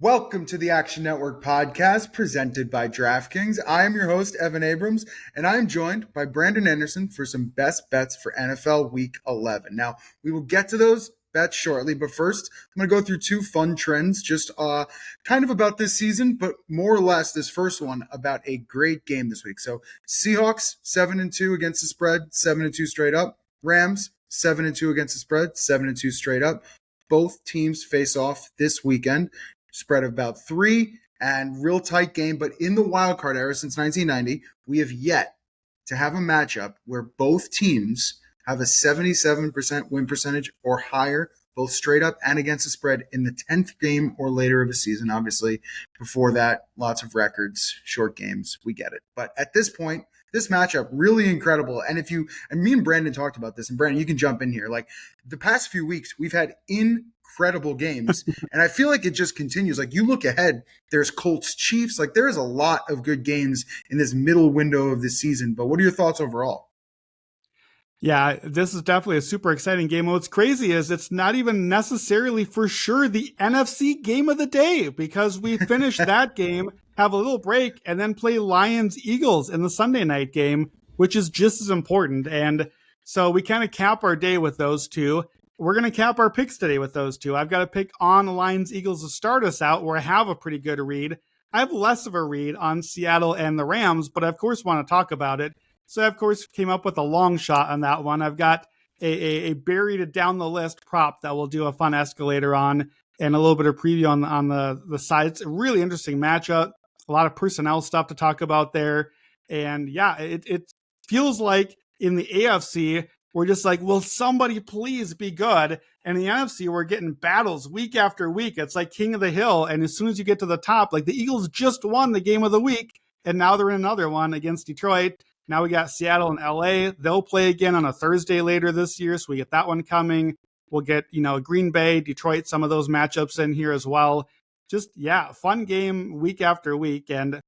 Welcome to the Action Network podcast presented by DraftKings. I am your host, Evan Abrams, and I am joined by Brandon Anderson for some best bets for NFL Week 11. Now, we will get to those bets shortly, but first, I'm going to go through two fun trends, just kind of about this season, but more or less this first one about a great game this week. So, Seahawks 7-2 against the spread, 7-2 straight up. Rams 7-2 against the spread, 7-2 straight up. Both teams face off this weekend. Spread of about 3 and real tight game. But in the wild card era since 1990, we have yet to have a matchup where both teams have a 77% win percentage or higher, both straight up and against the spread in the 10th game or later of the season. Obviously, before that, lots of records, short games, we get it. But at this point, this matchup really incredible. And me and Brandon talked about this, and Brandon, you can jump in here. Like the past few weeks, we've had incredible games, and I feel like it just continues. Like you look ahead, there's Colts Chiefs. Like there is a lot of good games in this middle window of the season. But what are your thoughts overall? Yeah, this is definitely a super exciting game. What's crazy is it's not even necessarily for sure the NFC game of the day, because we finished that game, have a little break, and then play Lions-Eagles in the Sunday night game, which is just as important. And so we kind of cap our day with those two. We're going to cap our picks today with those two. I've got a pick on Lions-Eagles to start us out, where I have a pretty good read. I have less of a read on Seattle and the Rams, but I, of course, want to talk about it. So I, of course, came up with a long shot on that one. I've got a buried down the list prop that we'll do a fun escalator on, and a little bit of preview on the side. It's a really interesting matchup. A lot of personnel stuff to talk about there. And yeah, it feels like in the AFC, we're just like, will somebody please be good? And in the NFC, we're getting battles week after week. It's like King of the Hill. And as soon as you get to the top, like the Eagles just won the game of the week, and now they're in another one against Detroit. Now we got Seattle and LA. They'll play again on a Thursday later this year, so we get that one coming. We'll get, Green Bay, Detroit, some of those matchups in here as well. Just, yeah, fun game week after week. And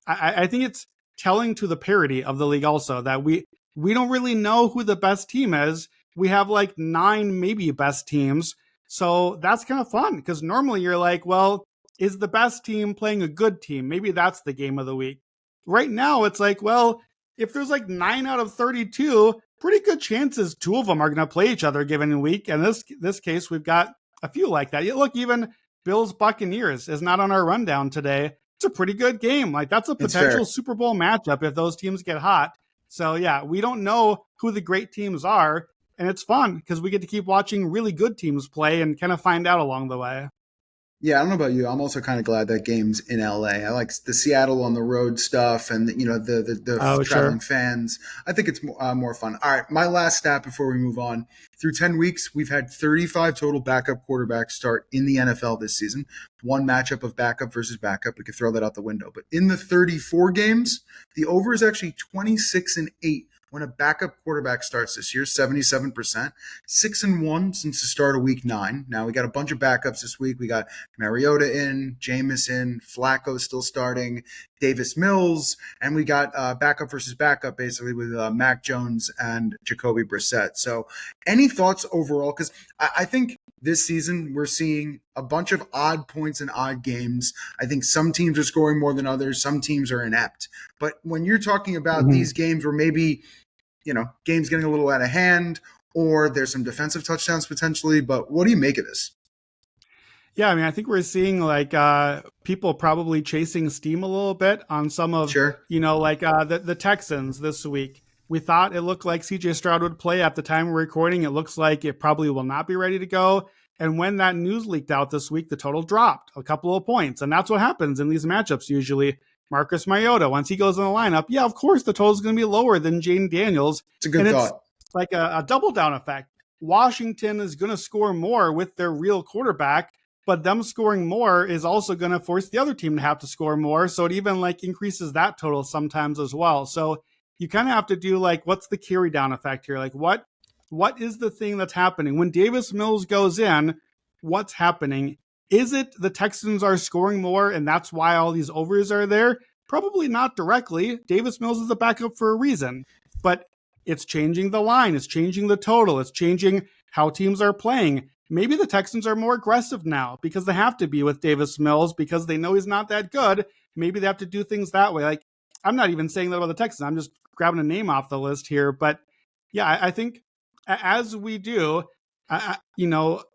I think it's telling to the parity of the league also that we don't really know who the best team is. We have like 9 maybe best teams. So that's kind of fun, because normally you're like, well, is the best team playing a good team? Maybe that's the game of the week. Right now, it's like, well, if there's like 9 out of 32, pretty good chances 2 of them are going to play each other given a week. And this case, we've got a few like that. Look, even Bills Buccaneers is not on our rundown today. It's a pretty good game. Like that's a potential Super Bowl matchup if those teams get hot. So yeah, we don't know who the great teams are, and it's fun because we get to keep watching really good teams play and kind of find out along the way. Yeah, I don't know about you. I'm also kind of glad that game's in LA. I like the Seattle on the road stuff, and the traveling fans. I think it's more fun. All right, my last stat before we move on. Through 10 weeks, we've had 35 total backup quarterbacks start in the NFL this season. One matchup of backup versus backup. We could throw that out the window. But in the 34 games, the over is actually 26-8. When a backup quarterback starts this year, 77%, 6-1 since the start of week 9. Now we got a bunch of backups this week. We got Mariota in, Jameis in, Flacco still starting, Davis Mills, and we got backup versus backup basically with Mac Jones and Jacoby Brissett. So any thoughts overall? Because I think this season we're seeing a bunch of odd points and odd games. I think some teams are scoring more than others. Some teams are inept. But when you're talking about these games where maybe game's getting a little out of hand, or there's some defensive touchdowns potentially. But what do you make of this? Yeah, I mean, I think we're seeing like people probably chasing steam a little bit on some of, the Texans this week. We thought it looked like CJ Stroud would play at the time we're recording. It looks like it probably will not be ready to go. And when that news leaked out this week, the total dropped a couple of points. And that's what happens in these matchups usually. Marcus Mariota, once he goes in the lineup, yeah, of course the total is going to be lower than Jaden Daniels. It's a good thought. It's like a double down effect. Washington is going to score more with their real quarterback, but them scoring more is also going to force the other team to have to score more. So it even like increases that total sometimes as well. So you kind of have to do like, what's the carry down effect here? Like what is the thing that's happening? When Davis Mills goes in, what's happening? Is it the Texans are scoring more and that's why all these overs are there? Probably not directly. Davis Mills is the backup for a reason, but it's changing the line. It's changing the total. It's changing how teams are playing. maybe the Texans are more aggressive now because they have to be with Davis Mills because they know he's not that good. Maybe they have to do things that way. Like, I'm not even saying that about the Texans. I'm just grabbing a name off the list here. But yeah, I think as we do,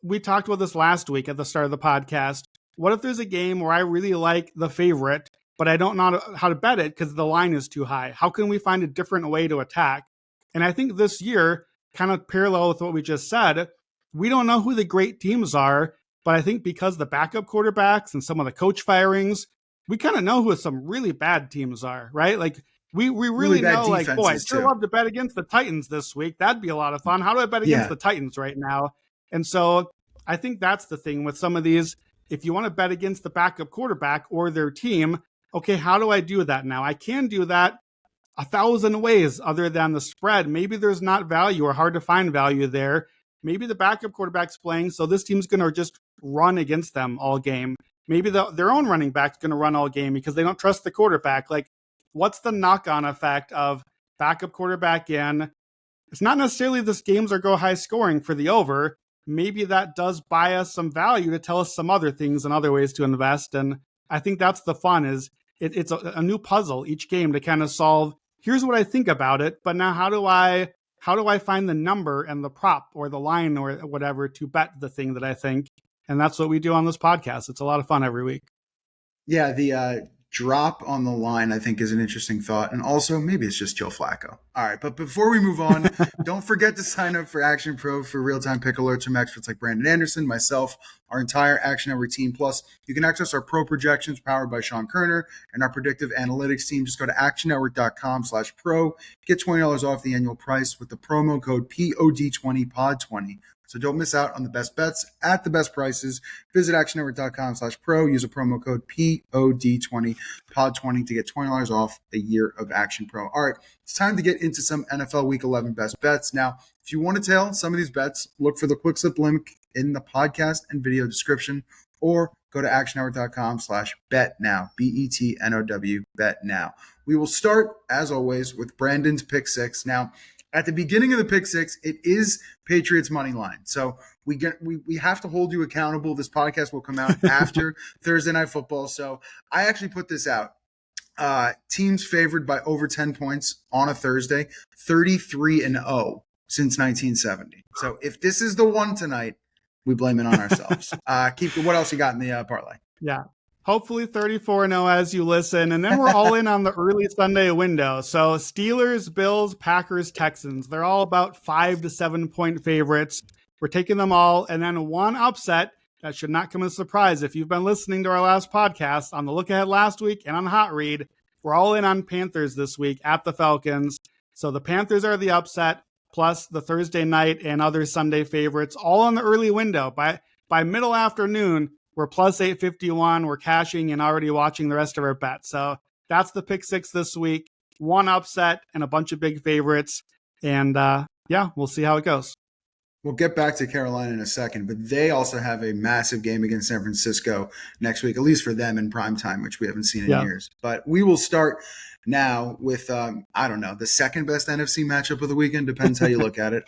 we talked about this last week at the start of the podcast. What if there's a game where I really like the favorite, but I don't know how to bet it because the line is too high? How can we find a different way to attack? And I think this year, kind of parallel with what we just said, we don't know who the great teams are, but I think because the backup quarterbacks and some of the coach firings, we kind of know who some really bad teams are, right? Like we really know, like, boy, I'd sure love to bet against the Titans this week. That'd be a lot of fun. How do I bet against the Titans right now? And so I think that's the thing with some of these. If you want to bet against the backup quarterback or their team, okay, how do I do that now? I can do that 1,000 ways other than the spread. Maybe there's not value or hard to find value there. Maybe the backup quarterback's playing, so this team's going to just run against them all game. Maybe their own running back's going to run all game because they don't trust the quarterback. Like, what's the knock-on effect of backup quarterback in? It's not necessarily this games are go high scoring for the over. Maybe that does buy us some value to tell us some other things and other ways to invest. And I think that's the fun is it's a new puzzle each game to kind of solve. Here's what I think about it, but now how do I find the number and the prop or the line or whatever to bet the thing that I think? And that's what we do on this podcast. It's a lot of fun every week. Yeah, the drop on the line, I think, is an interesting thought. And also, maybe it's just Joe Flacco. All right, but before we move on, don't forget to sign up for Action Pro for real-time pick alerts from experts like Brandon Anderson, myself, our entire Action Network team. Plus, you can access our pro projections powered by Sean Kerner and our predictive analytics team. Just go to actionnetwork.com/pro. Get $20 off the annual price with the promo code POD20POD20. So don't miss out on the best bets at the best prices. Visit actionnetwork.com/pro. Use a promo code POD20POD20 to get $20 off a year of Action Pro. All right, it's time to get into some NFL Week 11 best bets. Now, if you want to tail some of these bets, look for the Quickslip link in the podcast and video description, or go to actionnetwork.com/betnow, BETNOW, bet now. We will start, as always, with Brandon's pick six. Now, at the beginning of the pick six, it is Patriots money line. So we have to hold you accountable. This podcast will come out after Thursday Night Football. So I actually put this out. Teams favored by over 10 points on a Thursday, 33-0 since 1970. So if this is the one tonight, we blame it on ourselves. What else you got in the parlay? Yeah. Hopefully 34-0 as you listen. And then we're all in on the early Sunday window. So Steelers, Bills, Packers, Texans. They're all about 5 to 7 point favorites. We're taking them all. And then one upset that should not come as a surprise. If you've been listening to our last podcast on the Lookahead last week and on the Hot Read, we're all in on Panthers this week at the Falcons. So the Panthers are the upset, plus the Thursday night and other Sunday favorites, all in the early window. By middle afternoon, we're plus 851. We're cashing and already watching the rest of our bets. So that's the pick six this week. One upset and a bunch of big favorites. And we'll see how it goes. We'll get back to Carolina in a second, but they also have a massive game against San Francisco next week, at least for them in prime time, which we haven't seen in years. But we will start now with, the second best NFC matchup of the weekend. Depends how you look at it.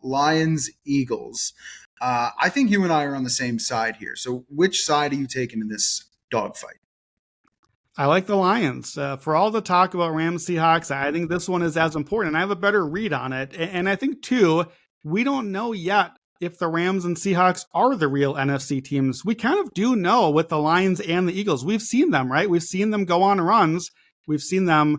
Lions-Eagles. I think you and I are on the same side here. So which side are you taking in this dogfight? I like the Lions. For all the talk about Rams Seahawks, I think this one is as important. And I have a better read on it. And I think, too, we don't know yet if the Rams and Seahawks are the real NFC teams. We kind of do know with the Lions and the Eagles. We've seen them, right? We've seen them go on runs. We've seen them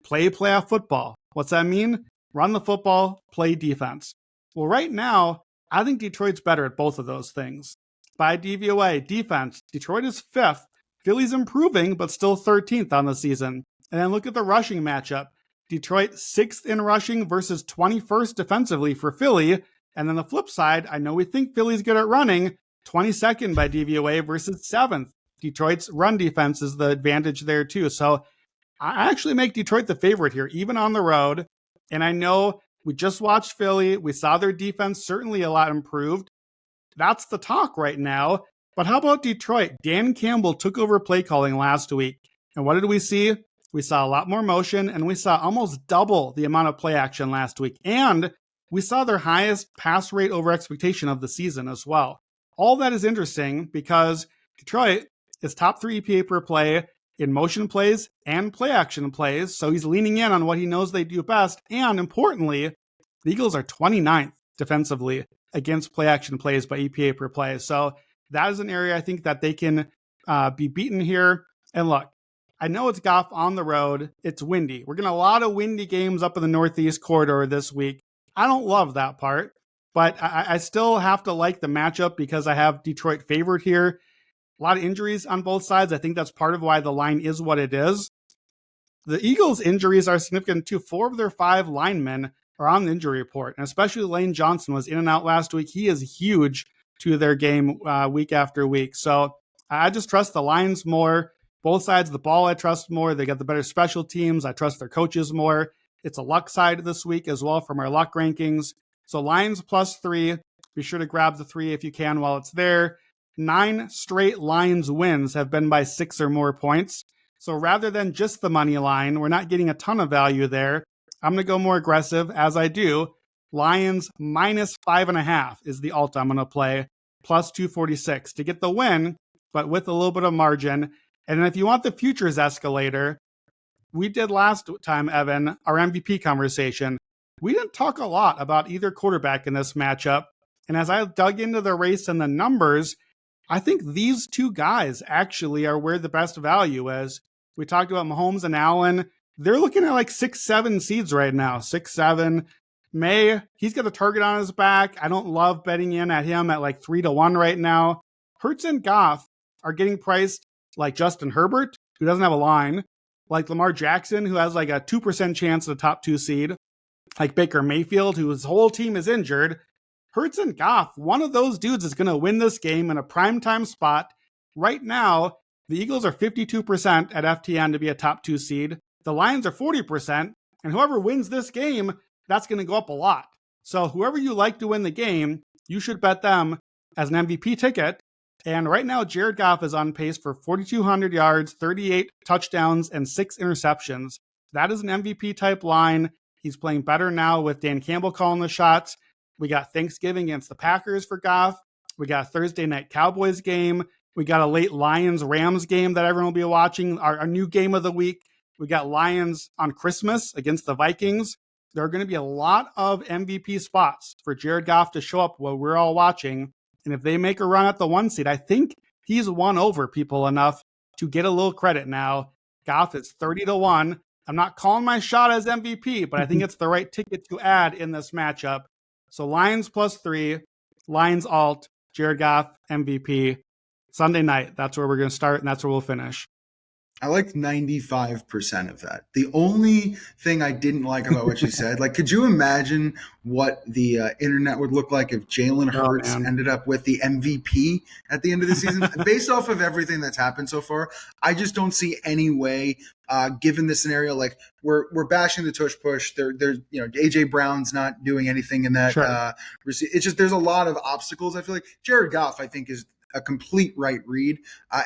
play playoff football. What's that mean? Run the football, play defense. Well, right now, I think Detroit's better at both of those things. By DVOA, defense, Detroit is 5th. Philly's improving, but still 13th on the season. And then look at the rushing matchup. Detroit 6th in rushing versus 21st defensively for Philly. And then the flip side, I know we think Philly's good at running, 22nd by DVOA versus 7th. Detroit's run defense is the advantage there too. So I actually make Detroit the favorite here, even on the road. And I know we just watched Philly. We saw their defense certainly a lot improved. That's the talk right now. But how about Detroit? Dan Campbell took over play calling last week. And what did we see? We saw a lot more motion, and we saw almost double the amount of play action last week. And we saw their highest pass rate over expectation of the season as well. all that is interesting because Detroit is top 3 EPA per play in motion plays and play action plays. So he's leaning in on what he knows they do best. And importantly, the Eagles are 29th defensively against play action plays by EPA per play. So that is an area I think that they can be beaten here. And look, I know it's Goff on the road. It's windy. We're getting a lot of windy games up in the Northeast corridor this week. I don't love that part, but I still have to like the matchup because I have Detroit favored here. A lot of injuries on both sides. I think that's part of why the line is what it is. The Eagles' injuries are significant too. 4 of their 5 linemen are on the injury report, and especially Lane Johnson was in and out last week. He is huge to their game week after week. So I just trust the Lions more. Both sides of the ball I trust more. They got the better special teams. I trust their coaches more. It's a luck side this week as well from our luck rankings. So Lions +3. Be sure to grab the 3 if you can while it's there. 9 straight Lions wins have been by 6 or more points. So rather than just the money line, we're not getting a ton of value there. I'm going to go more aggressive as I do. Lions -5.5 is the alt I'm going to play. +246 to get the win, but with a little bit of margin. And then if you want the futures escalator, we did last time, Evan, our MVP conversation. We didn't talk a lot about either quarterback in this matchup. And as I dug into the race and the numbers, I think these 2 guys actually are where the best value is. We talked about Mahomes and Allen. They're looking at like 6-7 seeds right now. 6-7. May, he's got a target on his back. I don't love betting in at him at like 3-1 right now. Hurts and Goff are getting priced like Justin Herbert, who doesn't have a line, like Lamar Jackson, who has like a 2% chance at a top 2 seed, like Baker Mayfield, whose whole team is injured. Hurts and Goff, one of those dudes is going to win this game in a primetime spot. Right now, the Eagles are 52% at FTN to be a top 2 seed. The Lions are 40%, and whoever wins this game, that's going to go up a lot. So whoever you like to win the game, you should bet them as an MVP ticket. And right now, Jared Goff is on pace for 4,200 yards, 38 touchdowns, and 6 interceptions. That is an MVP type line. He's playing better now with Dan Campbell calling the shots. We got Thanksgiving against the Packers for Goff. We got a Thursday night Cowboys game. We got a late Lions-Rams game that everyone will be watching, our new game of the week. We got Lions on Christmas against the Vikings. There are going to be a lot of MVP spots for Jared Goff to show up while we're all watching. And if they make a run at the 1 seed, I think he's won over people enough to get a little credit now. Goff is 30-1. I'm not calling my shot as MVP, but I think it's the right ticket to add in this matchup. So Lions +3, Lions alt, Jared Goff MVP. Sunday night, that's where we're going to start, and that's where we'll finish. I liked 95% of that. The only thing I didn't like about what you said, like, could you imagine what the internet would look like if Jalen Hurts ended up with the MVP at the end of the season? Based off of everything that's happened so far, I just don't see any way, given the scenario. Like, we're bashing the tush push. There's AJ Brown's not doing anything in that. Sure. It's just there's a lot of obstacles. I feel like Jared Goff, I think, is a complete right read.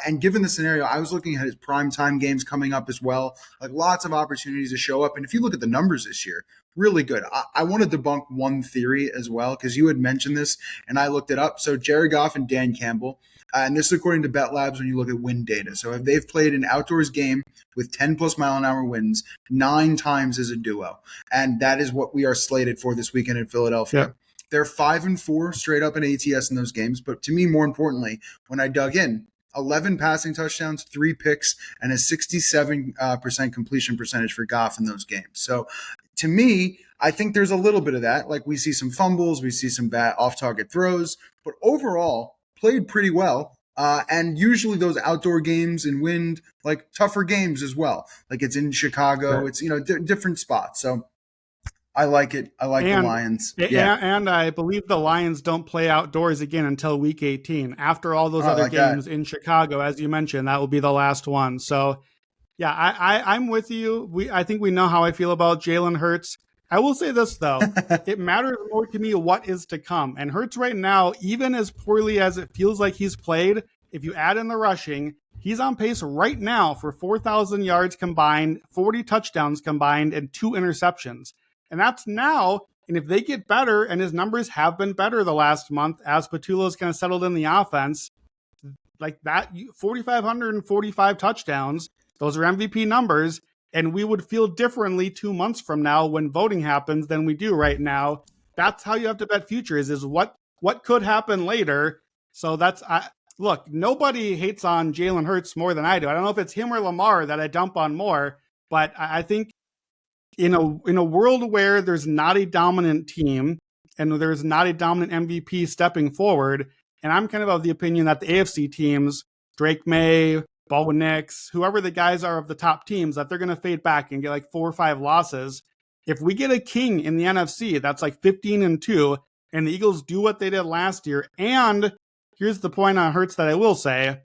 And given the scenario, I was looking at his primetime games coming up as well. Like, lots of opportunities to show up. And if you look at the numbers this year, really good. I want to debunk one theory as well, because you had mentioned this and I looked it up. So Jared Goff and Dan Campbell, and this is according to Bet Labs when you look at win data. So if they've played an outdoors game with 10+ mile an hour winds 9 times as a duo. And that is what we are slated for this weekend in Philadelphia. Yep. They're 5-4 straight up in ATS in those games. But to me, more importantly, when I dug in, 11 passing touchdowns, 3 picks, and a 67% completion percentage for Goff in those games. So to me, I think there's a little bit of that. Like, we see some fumbles, we see some bad off-target throws, but overall played pretty well. And usually those outdoor games in wind, like tougher games as well. Like, it's in Chicago, sure. It's, different spots. So I like it. I like the Lions. Yeah. And I believe the Lions don't play outdoors again until week 18. After all those other games in Chicago, as you mentioned, that will be the last one. So, yeah, I'm with you. I think we know how I feel about Jalen Hurts. I will say this, though. It matters more to me what is to come. And Hurts right now, even as poorly as it feels like he's played, if you add in the rushing, he's on pace right now for 4,000 yards combined, 40 touchdowns combined, and 2 interceptions. And that's now And if they get better, and his numbers have been better the last month as Patullo's kind of settled in the offense, like that, 4,545 touchdowns, those are MVP numbers. And we would feel differently 2 months from now when voting happens than we do right now. That's how you have to bet futures, is what could happen later. So look, nobody hates on Jalen Hurts more than I do. I don't know if it's him or Lamar that I dump on more, but I think in a world where there's not a dominant team and there's not a dominant MVP stepping forward, and I'm kind of the opinion that the AFC teams, Drake May, Bo Nix, whoever the guys are of the top teams, that they're going to fade back and get like 4 or 5 losses. If we get a king in the NFC that's like 15-2, and the Eagles do what they did last year, and here's the point on Hurts that I will say,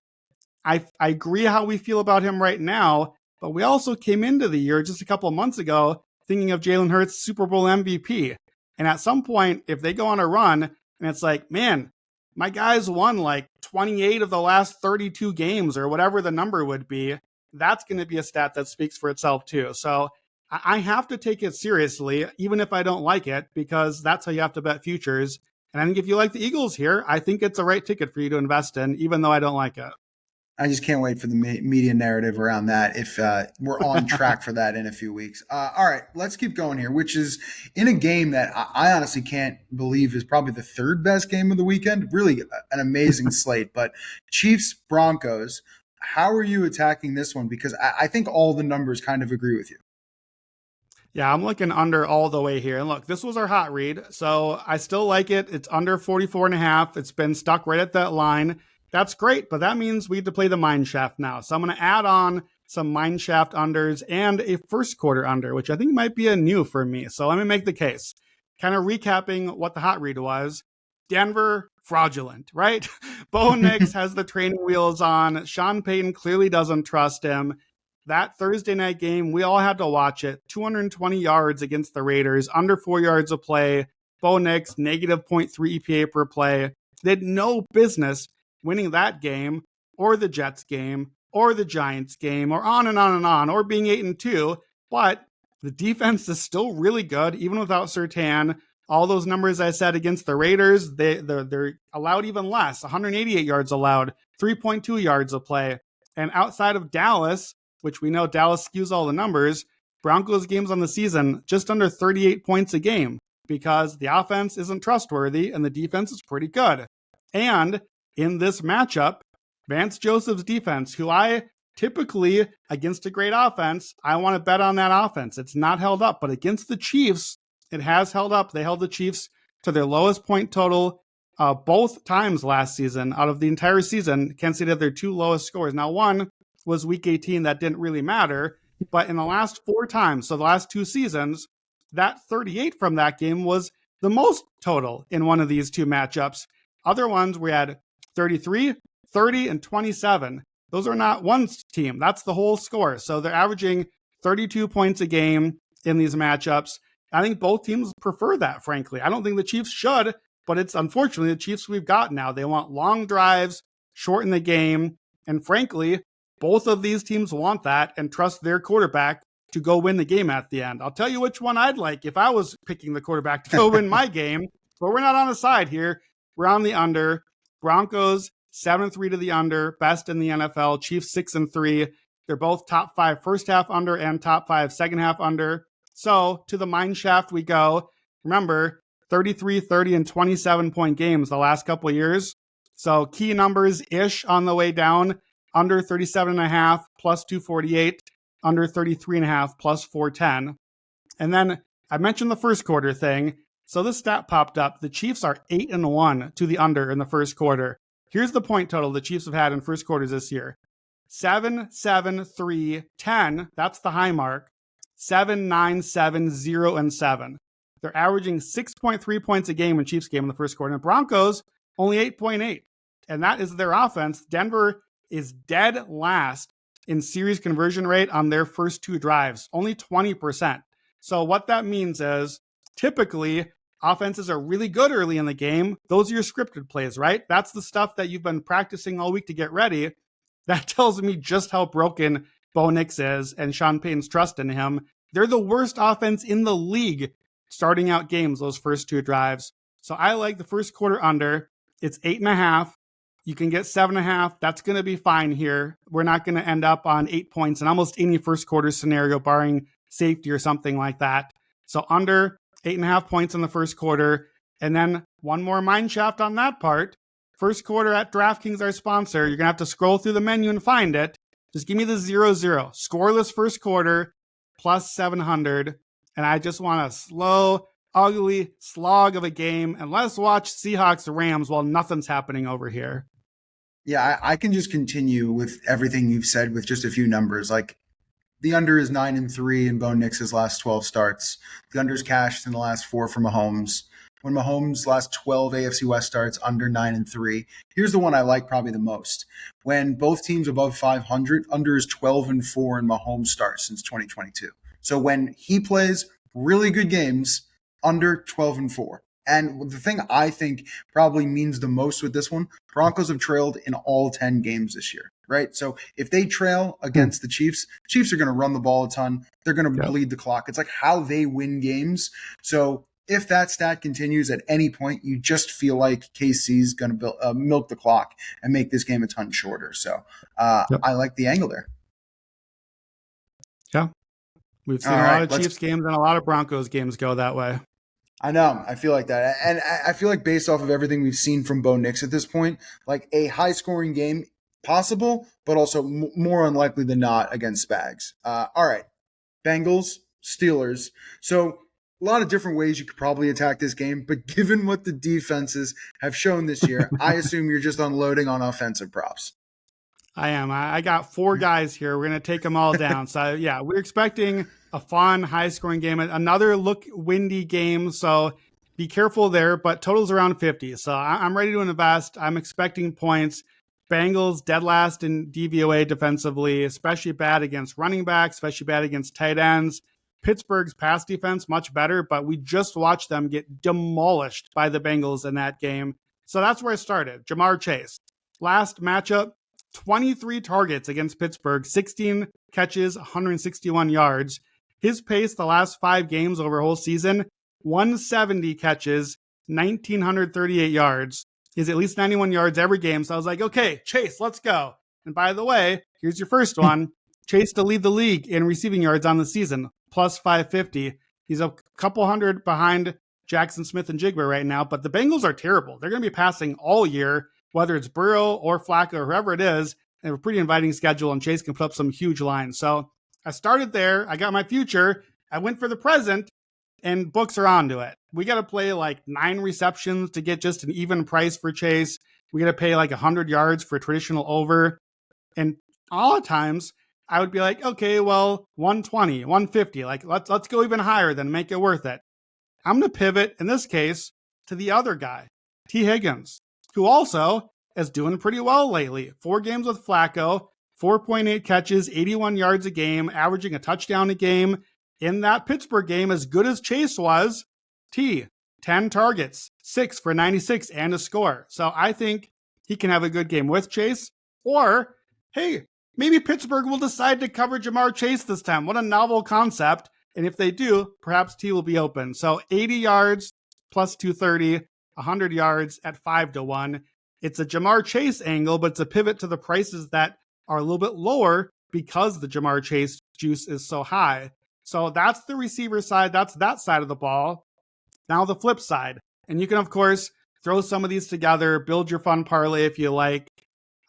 I agree how we feel about him right now, but we also came into the year just a couple of months ago thinking of Jalen Hurts Super Bowl MVP. And at some point, if they go on a run and it's like, man, my guys won like 28 of the last 32 games or whatever the number would be, that's going to be a stat that speaks for itself too. So I have to take it seriously, even if I don't like it, because that's how you have to bet futures. And I think if you like the Eagles here, I think it's the right ticket for you to invest in, even though I don't like it. I just can't wait for the media narrative around that if we're on track for that in a few weeks. All right, let's keep going here, which is in a game that I honestly can't believe is probably the third best game of the weekend. Really an amazing slate. But Chiefs-Broncos, how are you attacking this one? Because I think all the numbers kind of agree with you. Yeah, I'm looking under all the way here. And look, this was our hot read, so I still like it. It's under 44.5. It's been stuck right at that line. That's great, but that means we have to play the mine shaft now. So I'm going to add on some mine shaft unders and a first quarter under, which I think might be a new for me. So let me make the case. Kind of recapping what the hot read was. Denver, fraudulent, right? Bo Nix has the training wheels on. Sean Payton clearly doesn't trust him. That Thursday night game, we all had to watch it. 220 yards against the Raiders, under 4 yards of play. Bo Nix, negative 0.3 EPA per play. They had no business winning that game, or the Jets game, or the Giants game, or on and on and on, or being 8-2. But the defense is still really good, even without Surtain. All those numbers I said against the Raiders, they're allowed even less. 188 yards allowed, 3.2 yards of play. And outside of Dallas, which we know Dallas skews all the numbers, Broncos games on the season, just under 38 points a game, because the offense isn't trustworthy and the defense is pretty good. And in this matchup, Vance Joseph's defense, who I typically, against a great offense, I want to bet on that offense. It's not held up, but against the Chiefs, it has held up. They held the Chiefs to their lowest point total both times last season. Out of the entire season, Kansas City had their 2 lowest scores. Now, one was week 18. That didn't really matter. But in the last 4 times, so the last 2 seasons, that 38 from that game was the most total in one of these 2 matchups. Other ones, we had 33, 30, and 27. Those are not one team. That's the whole score. So they're averaging 32 points a game in these matchups. I think both teams prefer that, frankly. I don't think the Chiefs should, but it's unfortunately the Chiefs we've got now. They want long drives, shorten the game, and frankly, both of these teams want that and trust their quarterback to go win the game at the end. I'll tell you which one I'd like if I was picking the quarterback to go win my game, but we're not on the side here. We're on the under. Broncos 7-3 to the under, best in the NFL. Chiefs 6-3. They're both top 5 first half under and top 5 second half under. So to the mine shaft we go. Remember, 33, 30, and 27 point games the last couple of years. So key numbers ish on the way down. Under 37.5 plus 248. Under 33.5 plus 410. And then I mentioned the first quarter thing. So this stat popped up. The Chiefs are 8-1 to the under in the first quarter. Here's the point total the Chiefs have had in first quarters this year. 7, 7, 3, 10. That's the high mark. 7, 9, 7, 0, and 7. They're averaging 6.3 points a game in Chiefs game in the first quarter. And Broncos, only 8.8. And that is their offense. Denver is dead last in series conversion rate on their first 2 drives. Only 20%. So what that means is typically offenses are really good early in the game. Those are your scripted plays, right? That's the stuff that you've been practicing all week to get ready. That tells me just how broken Bo Nix is and Sean Payton's trust in him. They're the worst offense in the league starting out games, those first 2 drives. So I like the first quarter under. It's 8.5. You can get 7.5. That's going to be fine here. We're not going to end up on 8 points in almost any first quarter scenario, barring safety or something like that. So under 8.5 points in the first quarter. And then one more mine shaft on that part. First quarter at DraftKings, our sponsor. You're going to have to scroll through the menu and find it. Just give me the 0-0. Scoreless first quarter plus 700. And I just want a slow, ugly slog of a game. And let's watch Seahawks Rams while nothing's happening over here. Yeah, I can just continue with everything you've said with just a few numbers. Like the under is 9-3 in Bo Nix's last 12 starts. The under's cashed in the last 4 for Mahomes. When Mahomes' last 12 AFC West starts, under 9-3. Here's the one I like probably the most. When both teams above 500, under is 12-4 in Mahomes' starts since 2022. So when he plays really good games, under 12-4. And the thing I think probably means the most with this one, Broncos have trailed in all 10 games this year, right? So if they trail against the Chiefs are going to run the ball a ton. They're going to bleed the clock. It's like how they win games. So if that stat continues at any point, you just feel like KC's going to milk the clock and make this game a ton shorter. So I like the angle there. Yeah. We've seen a lot of Chiefs games and a lot of Broncos games go that way. I know. I feel like that. And I feel like based off of everything we've seen from Bo Nix at this point, like a high-scoring game possible, but also more unlikely than not against Spags. All right. Bengals, Steelers. So a lot of different ways you could probably attack this game, but given what the defenses have shown this year, I assume you're just unloading on offensive props. I am. I got 4 guys here. We're going to take them all down. So, yeah, we're expecting a fun, high-scoring game. Another windy game, so be careful there, but total's around 50. So I'm ready to invest. I'm expecting points. Bengals dead last in DVOA defensively, especially bad against running backs, especially bad against tight ends. Pittsburgh's pass defense, much better, but we just watched them get demolished by the Bengals in that game. So that's where I started. Jamar Chase. Last matchup, 23 targets against Pittsburgh, 16 catches, 161 yards. His pace the last 5 games over a whole season, 170 catches, 1,938 yards. He's at least 91 yards every game. So I was like, okay, Chase, let's go. And by the way, here's your first one. Chase to lead the league in receiving yards on the season, plus 550. He's a couple hundred behind Jackson Smith and Jigba right now, but the Bengals are terrible. They're going to be passing all year, whether it's Burrow or Flacco or whoever it is. They have a pretty inviting schedule, and Chase can put up some huge lines. So I started there. I got my future. I went for the present, and books are onto it. We got to play like 9 receptions to get just an even price for Chase. We got to pay like 100 yards for a traditional over. And all the times, I would be like, okay, well, 120, 150. Like, let's go even higher than make it worth it. I'm going to pivot, in this case, to the other guy, T. Higgins, who also is doing pretty well lately. 4 games with Flacco, 4.8 catches, 81 yards a game, averaging a touchdown a game. In that Pittsburgh game, as good as Chase was, T, 10 targets, 6 for 96 and a score. So I think he can have a good game with Chase. Or, hey, maybe Pittsburgh will decide to cover Jamar Chase this time. What a novel concept. And if they do, perhaps T will be open. So 80 yards plus 230, 100 yards at 5-1. It's a Jamar Chase angle, but it's a pivot to the prices that are a little bit lower because the Jamar Chase juice is so high. So that's the receiver side. That's that side of the ball. Now the flip side. And you can, of course, throw some of these together, build your fun parlay if you like.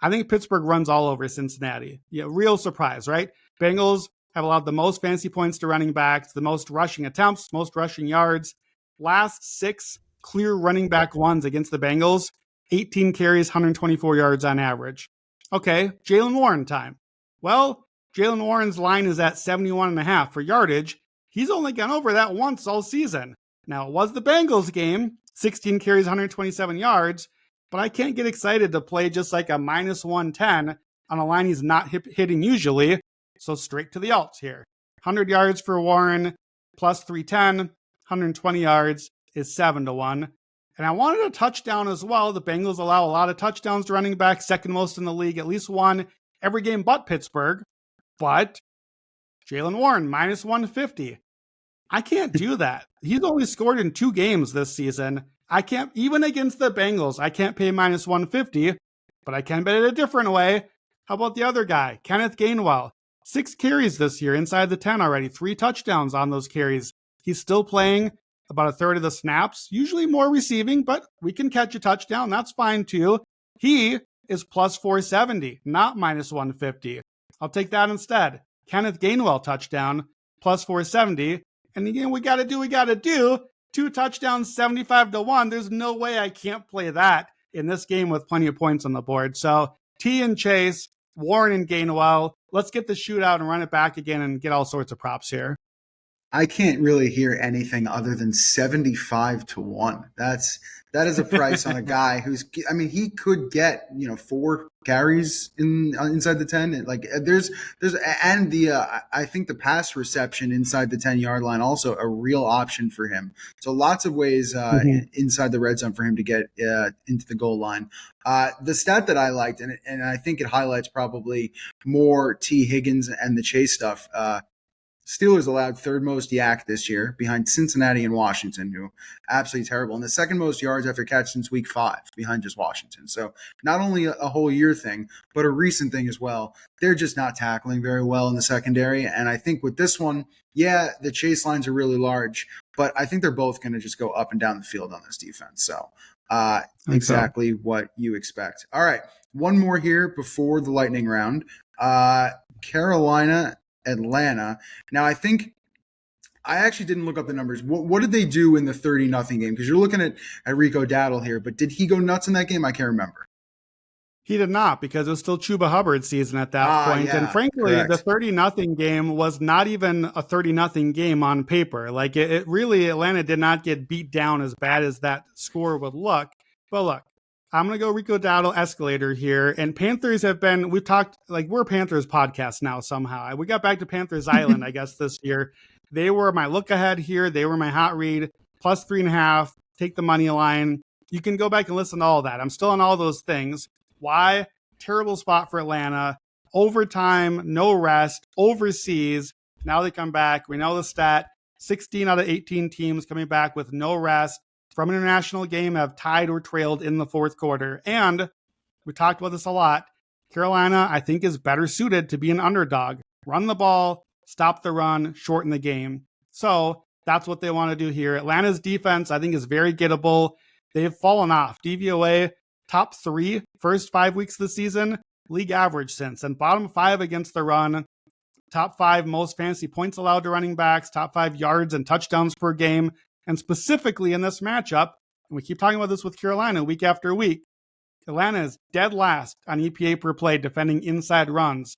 I think Pittsburgh runs all over Cincinnati. Yeah, real surprise, right? Bengals have allowed the most fantasy points to running backs, the most rushing attempts, most rushing yards. Last 6 clear running back ones against the Bengals, 18 carries, 124 yards on average. Okay, Jaylen Warren time. Well, Jaylen Warren's line is at 71.5 for yardage. He's only gone over that once all season. Now, it was the Bengals game, 16 carries, 127 yards, but I can't get excited to play just like a minus 110 on a line he's not hitting usually. So straight to the alts here. 100 yards for Warren, plus 310, 120 yards is 7-1. And I wanted a touchdown as well. The Bengals allow a lot of touchdowns to running back, second most in the league, at least one every game but Pittsburgh. But Jaylen Warren, minus 150. I can't do that. He's only scored in 2 games this season. I can't, even against the Bengals, I can't pay minus 150, but I can bet it a different way. How about the other guy, Kenneth Gainwell? 6 carries this year, inside the 10 already, 3 touchdowns on those carries. He's still playing about a third of the snaps, usually more receiving, but we can catch a touchdown. That's fine too. He is plus 470, not minus 150. I'll take that instead. Kenneth Gainwell touchdown, plus 470. And again, we got to do. 2 touchdowns, 75-1. There's no way I can't play that in this game with plenty of points on the board. So T and Chase, Warren and Gainwell. Let's get the shootout and run it back again and get all sorts of props here. I can't really hear anything other than 75-1. That is a price on a guy who's, I mean, he could get, 4 carries inside the 10. Like there's and I think the pass reception inside the 10-yard line also a real option for him. So lots of ways inside the red zone for him to get into the goal line. The stat that I liked, and I think it highlights probably more T. Higgins and the Chase stuff. Steelers allowed 3rd most yak this year behind Cincinnati and Washington, who absolutely terrible. And the 2nd most yards after catch since week 5 behind just Washington. So not only a whole year thing, but a recent thing as well. They're just not tackling very well in the secondary. And I think with this one, the chase lines are really large, but I think they're both going to just go up and down the field on this defense. So exactly what you expect. All right. One more here before the lightning round. Carolina, Atlanta. Now, I think I actually didn't look up the numbers. What did they do in the 30-0 game? Because you're looking at Rico Dowdle here, but did he go nuts in that game? I can't remember. He did not, because it was still Chuba Hubbard's season at that point. Yeah, and frankly, correct. The 30-0 game was not even a 30-0 game on paper. Like it really, Atlanta did not get beat down as bad as that score would look. But look, I'm going to go Rico Dowdle escalator here. And Panthers have been, we've talked, like we're a Panthers podcast now somehow. We got back to Panthers Island, I guess, this year. They were my look ahead here. They were my hot read, plus 3.5, take the money line. You can go back and listen to all that. I'm still on all those things. Why? Terrible spot for Atlanta. Overtime, no rest, overseas. Now they come back. We know the stat. 16 out of 18 teams coming back with no rest from an international game have tied or trailed in the 4th quarter. And we talked about this a lot. Carolina, I think, is better suited to be an underdog. Run the ball, stop the run, shorten the game. So that's what they want to do here. Atlanta's defense, I think, is very gettable. They've fallen off. DVOA, top 3 first 5 weeks of the season, league average since. And bottom 5 against the run. Top 5 most fantasy points allowed to running backs. Top 5 yards and touchdowns per game. And specifically in this matchup, and we keep talking about this with Carolina week after week, Atlanta is dead last on EPA per play defending inside runs.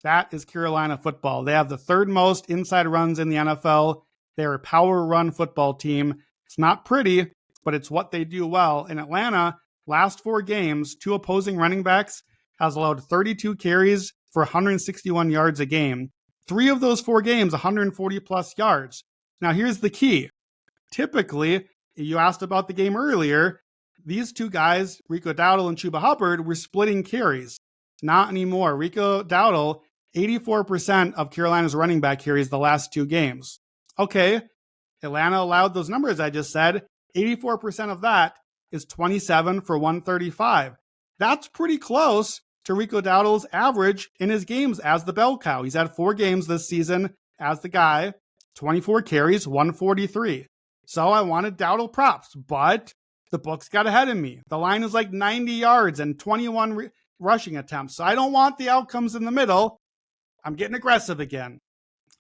That is Carolina football. They have the 3rd most inside runs in the NFL. They're a power run football team. It's not pretty, but it's what they do well. In Atlanta, last 4 games, 2 opposing running backs has allowed 32 carries for 161 yards a game. 3 of those 4 games, 140 plus yards. Now here's the key. Typically, you asked about the game earlier, these 2 guys, Rico Dowdle and Chuba Hubbard, were splitting carries. Not anymore. Rico Dowdle, 84% of Carolina's running back carries the last 2 games. Okay, Atlanta allowed those numbers I just said. 84% of that is 27 for 135. That's pretty close to Rico Dowdle's average in his games as the bell cow. He's had 4 games this season as the guy, 24 carries, 143. So I wanted Dowdle props, but the books got ahead of me. The line is like 90 yards and 21 rushing attempts. So I don't want the outcomes in the middle. I'm getting aggressive again.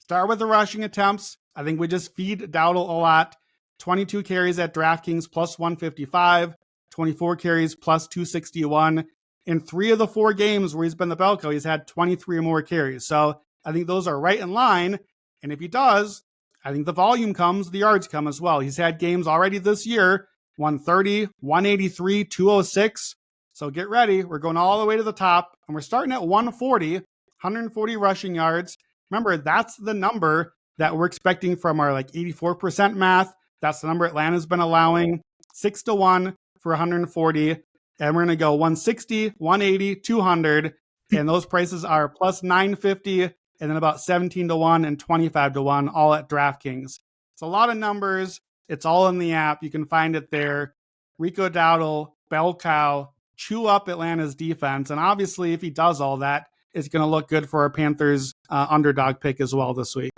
Start with the rushing attempts. I think we just feed Dowdle a lot. 22 carries at DraftKings plus 155, 24 carries plus 261. In 3 of the 4 games where he's been the bell cow, he's had 23 or more carries. So I think those are right in line. And if he does, I think the volume comes, the yards come as well. He's had games already this year, 130, 183, 206. So get ready. We're going all the way to the top, and we're starting at 140 rushing yards. Remember, that's the number that we're expecting from our 84% math. That's the number Atlanta's been allowing. 6-1 for 140. And we're going to go 160, 180, 200. And those prices are plus 950. And then about 17-1 and 25-1, all at DraftKings. It's a lot of numbers. It's all in the app. You can find it there. Rico Dowdle, bell cow, chew up Atlanta's defense. And obviously, if he does all that, it's going to look good for our Panthers underdog pick as well this week.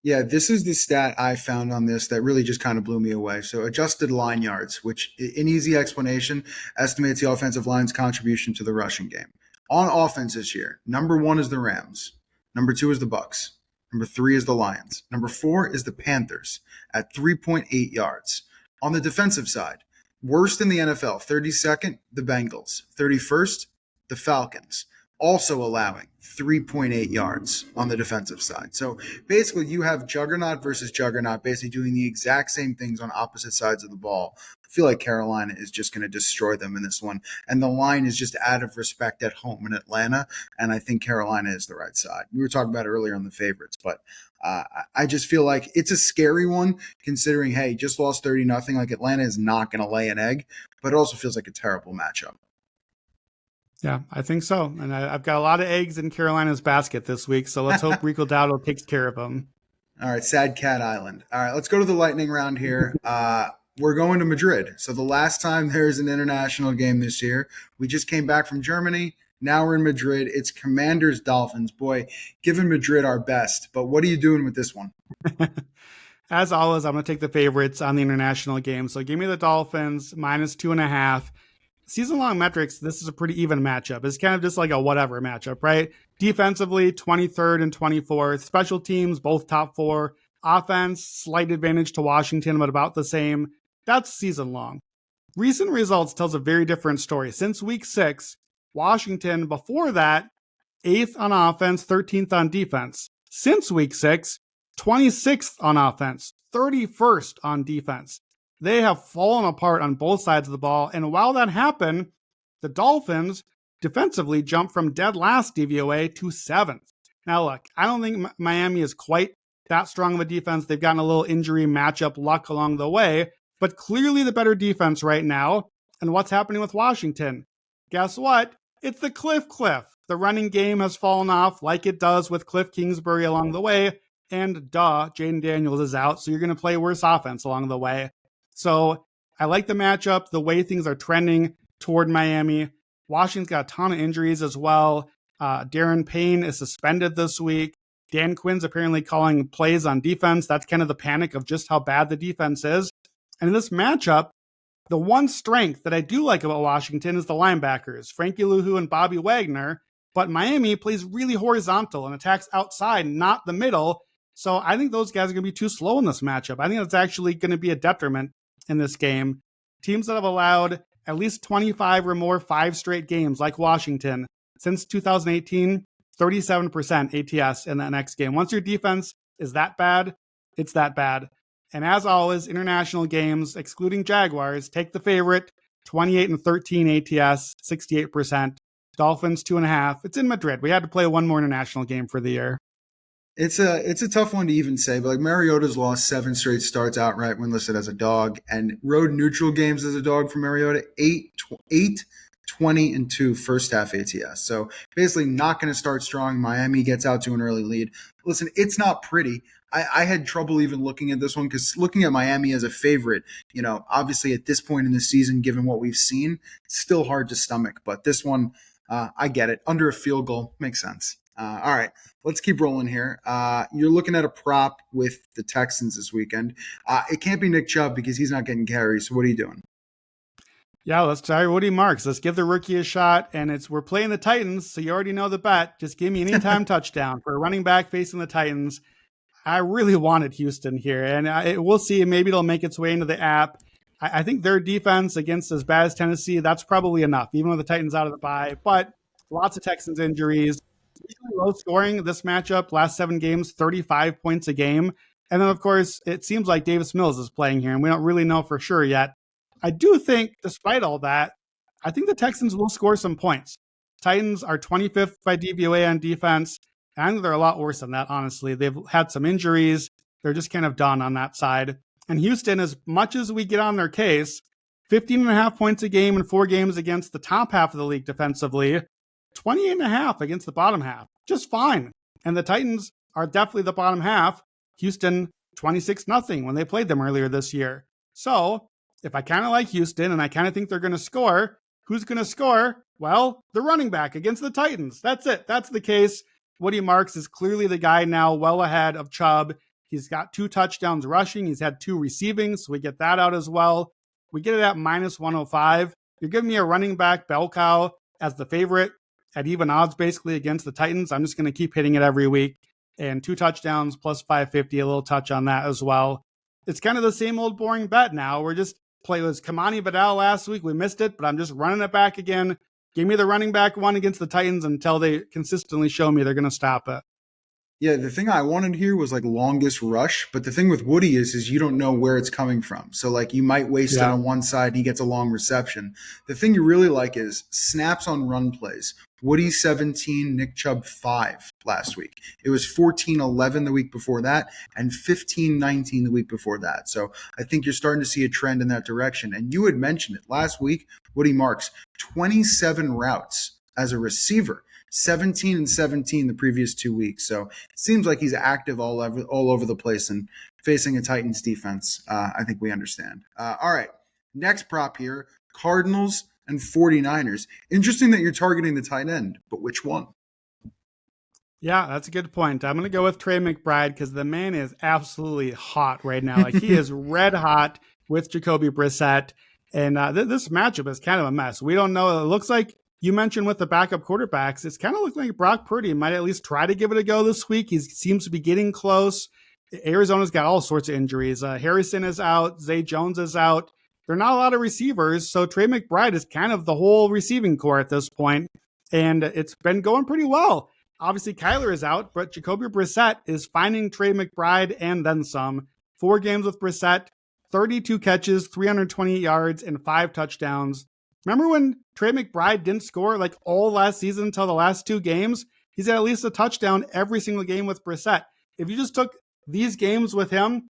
Yeah, this is the stat I found on this that really just kind of blew me away. So adjusted line yards, which in easy explanation estimates the offensive line's contribution to the rushing game. On offense this year, number 1 is the Rams. Number 2 is the Bucks. Number 3 is the Lions. Number 4 is the Panthers at 3.8 yards. On the defensive side, worst in the NFL, 32nd, the Bengals. 31st, the Falcons. Also allowing 3.8 yards on the defensive side. So basically you have juggernaut versus juggernaut basically doing the exact same things on opposite sides of the ball. I feel like Carolina is just going to destroy them in this one. And the line is just out of respect at home in Atlanta. And I think Carolina is the right side. We were talking about it earlier on the favorites, but I just feel like it's a scary one considering, hey, just lost 30-0. Like Atlanta is not going to lay an egg, but it also feels like a terrible matchup. Yeah, I think so. And I've got a lot of eggs in Carolina's basket this week, so let's hope Rico Dowdle takes care of them. All right, Sad Cat Island. All right, let's go to the lightning round here. We're going to Madrid. So the last time there's an international game this year, we just came back from Germany. Now we're in Madrid. It's Commanders Dolphins. Boy, giving Madrid our best. But what are you doing with this one? As always, I'm going to take the favorites on the international game. So give me the Dolphins, -2.5. Season-long metrics, this is a pretty even matchup. It's kind of just like a whatever matchup, right? Defensively, 23rd and 24th. Special teams, both top 4. Offense, slight advantage to Washington, but about the same. That's season-long. Recent results tells a very different story. Since week 6, Washington, before that, 8th on offense, 13th on defense. Since week 6, 26th on offense, 31st on defense. They have fallen apart on both sides of the ball. And while that happened, the Dolphins defensively jumped from dead last DVOA to 7th. Now, look, I don't think Miami is quite that strong of a defense. They've gotten a little injury matchup luck along the way, but clearly the better defense right now. And what's happening with Washington? Guess what? It's the Cliff. The running game has fallen off like it does with Cliff Kingsbury along the way. And Jaden Daniels is out. So you're going to play worse offense along the way. So I like the matchup, the way things are trending toward Miami. Washington's got a ton of injuries as well. Darren Payne is suspended this week. Dan Quinn's apparently calling plays on defense. That's kind of the panic of just how bad the defense is. And in this matchup, the one strength that I do like about Washington is the linebackers, Frankie Luhu and Bobby Wagner. But Miami plays really horizontal and attacks outside, not the middle. So I think those guys are going to be too slow in this matchup. I think that's actually going to be a detriment in this game. Teams that have allowed at least 25 or more 5 straight games, like Washington, since 2018, 37% ATS in that next game. Once your defense is that bad, it's that bad. And as always, international games, excluding Jaguars, take the favorite, 28 and 13 ATS, 68%. Dolphins 2.5. It's in Madrid. We had to play one more international game for the year. It's a tough one to even say, but like Mariota's lost 7 straight starts outright when listed as a dog, and road neutral games as a dog for Mariota, 8, 20, and 2 first half ATS. So basically not going to start strong. Miami gets out to an early lead. Listen, it's not pretty. I had trouble even looking at this one because looking at Miami as a favorite, obviously at this point in the season, given what we've seen, it's still hard to stomach. But this one, I get it. Under a field goal makes sense. All right, let's keep rolling here. You're looking at a prop with the Texans this weekend. It can't be Nick Chubb because he's not getting carries. So what are you doing? Yeah, let's try Woody Marks. Let's give the rookie a shot. And we're playing the Titans, so you already know the bet. Just give me an anytime touchdown for a running back facing the Titans. I really wanted Houston here, and we'll see. Maybe it'll make its way into the app. I think their defense against as bad as Tennessee, that's probably enough, even with the Titans out of the bye. But lots of Texans injuries. Usually low scoring this matchup, last 7 games, 35 points a game. And then, of course, it seems like Davis Mills is playing here, and we don't really know for sure yet. I do think, despite all that, I think the Texans will score some points. Titans are 25th by DVOA on defense. And I think they're a lot worse than that, honestly. They've had some injuries. They're just kind of done on that side. And Houston, as much as we get on their case, 15.5 points a game in 4 games against the top half of the league defensively, 28.5 against the bottom half. Just fine. And the Titans are definitely the bottom half. Houston 26-0 when they played them earlier this year. So if I kind of like Houston and I kind of think they're going to score, who's going to score? Well, the running back against the Titans. That's it. That's the case. Woody Marks is clearly the guy now, well ahead of Chubb. He's got 2 touchdowns rushing. He's had 2 receiving, so we get that out as well. We get it at minus 105. You're giving me a running back bell cow as the favorite at even odds basically against the Titans. I'm just going to keep hitting it every week. And 2 touchdowns plus 550, a little touch on that as well. It's kind of the same old boring bet now. We're just playing. It was Kamani Vidal last week. We missed it, but I'm just running it back again. Give me the running back one against the Titans until they consistently show me they're going to stop it. Yeah, the thing I wanted here was like longest rush, but the thing with Woody is you don't know where it's coming from. So like you might waste it on one side and he gets a long reception. The thing you really like is snaps on run plays. Woody 17, Nick Chubb 5 last week. It was 14-11 the week before that and 15-19 the week before that. So I think you're starting to see a trend in that direction. And you had mentioned it last week, Woody Marks, 27 routes as a receiver. 17 and 17 the previous 2 weeks. So it seems like he's active all over the place and facing a Titans defense. I think we understand. All right. Next prop here, Cardinals and 49ers. Interesting that you're targeting the tight end, but which one? Yeah, that's a good point. I'm going to go with Trey McBride because the man is absolutely hot right now. Like he is red hot with Jacoby Brissett. And this matchup is kind of a mess. We don't know. It looks like you mentioned with the backup quarterbacks, it's kind of looking like Brock Purdy might at least try to give it a go this week. He seems to be getting close. Arizona's got all sorts of injuries. Harrison is out. Zay Jones is out. There are not a lot of receivers, so Trey McBride is kind of the whole receiving core at this point, and it's been going pretty well. Obviously, Kyler is out, but Jacoby Brissett is finding Trey McBride and then some. 4 games with Brissett, 32 catches, 328 yards, and 5 touchdowns. Remember when Trey McBride didn't score like all last season until the last 2 games? He's had at least a touchdown every single game with Brissett. If you just took these games with him,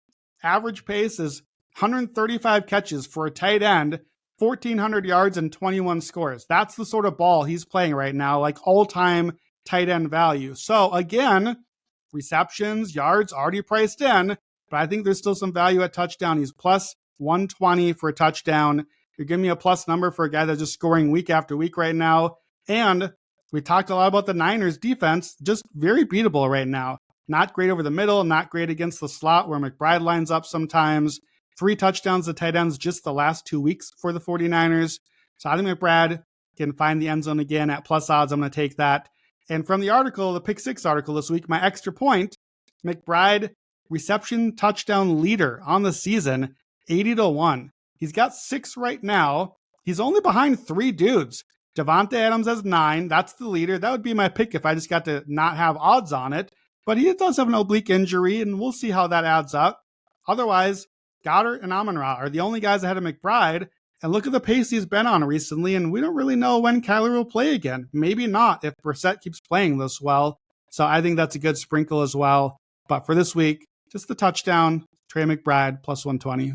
average pace is 135 catches for a tight end, 1,400 yards, and 21 scores. That's the sort of ball he's playing right now, like all-time tight end value. So again, receptions, yards already priced in, but I think there's still some value at touchdown. He's plus 120 for a touchdown. You're giving me a plus number for a guy that's just scoring week after week right now. And we talked a lot about the Niners defense, just very beatable right now. Not great over the middle, not great against the slot where McBride lines up sometimes. 3 touchdowns to tight ends just the last 2 weeks for the 49ers. So I think McBride can find the end zone again at plus odds. I'm going to take that. And from the article, the Pick 6 article this week, my extra point, McBride reception touchdown leader on the season, 80-1. He's got 6 right now. He's only behind 3 dudes. Devonta Adams has 9. That's the leader. That would be my pick if I just got to not have odds on it. But he does have an oblique injury, and we'll see how that adds up. Otherwise, Goddard and Amon-Ra are the only guys ahead of McBride. And look at the pace he's been on recently, and we don't really know when Kyler will play again. Maybe not if Brissett keeps playing this well. So I think that's a good sprinkle as well. But for this week, just the touchdown, Trey McBride, plus 120.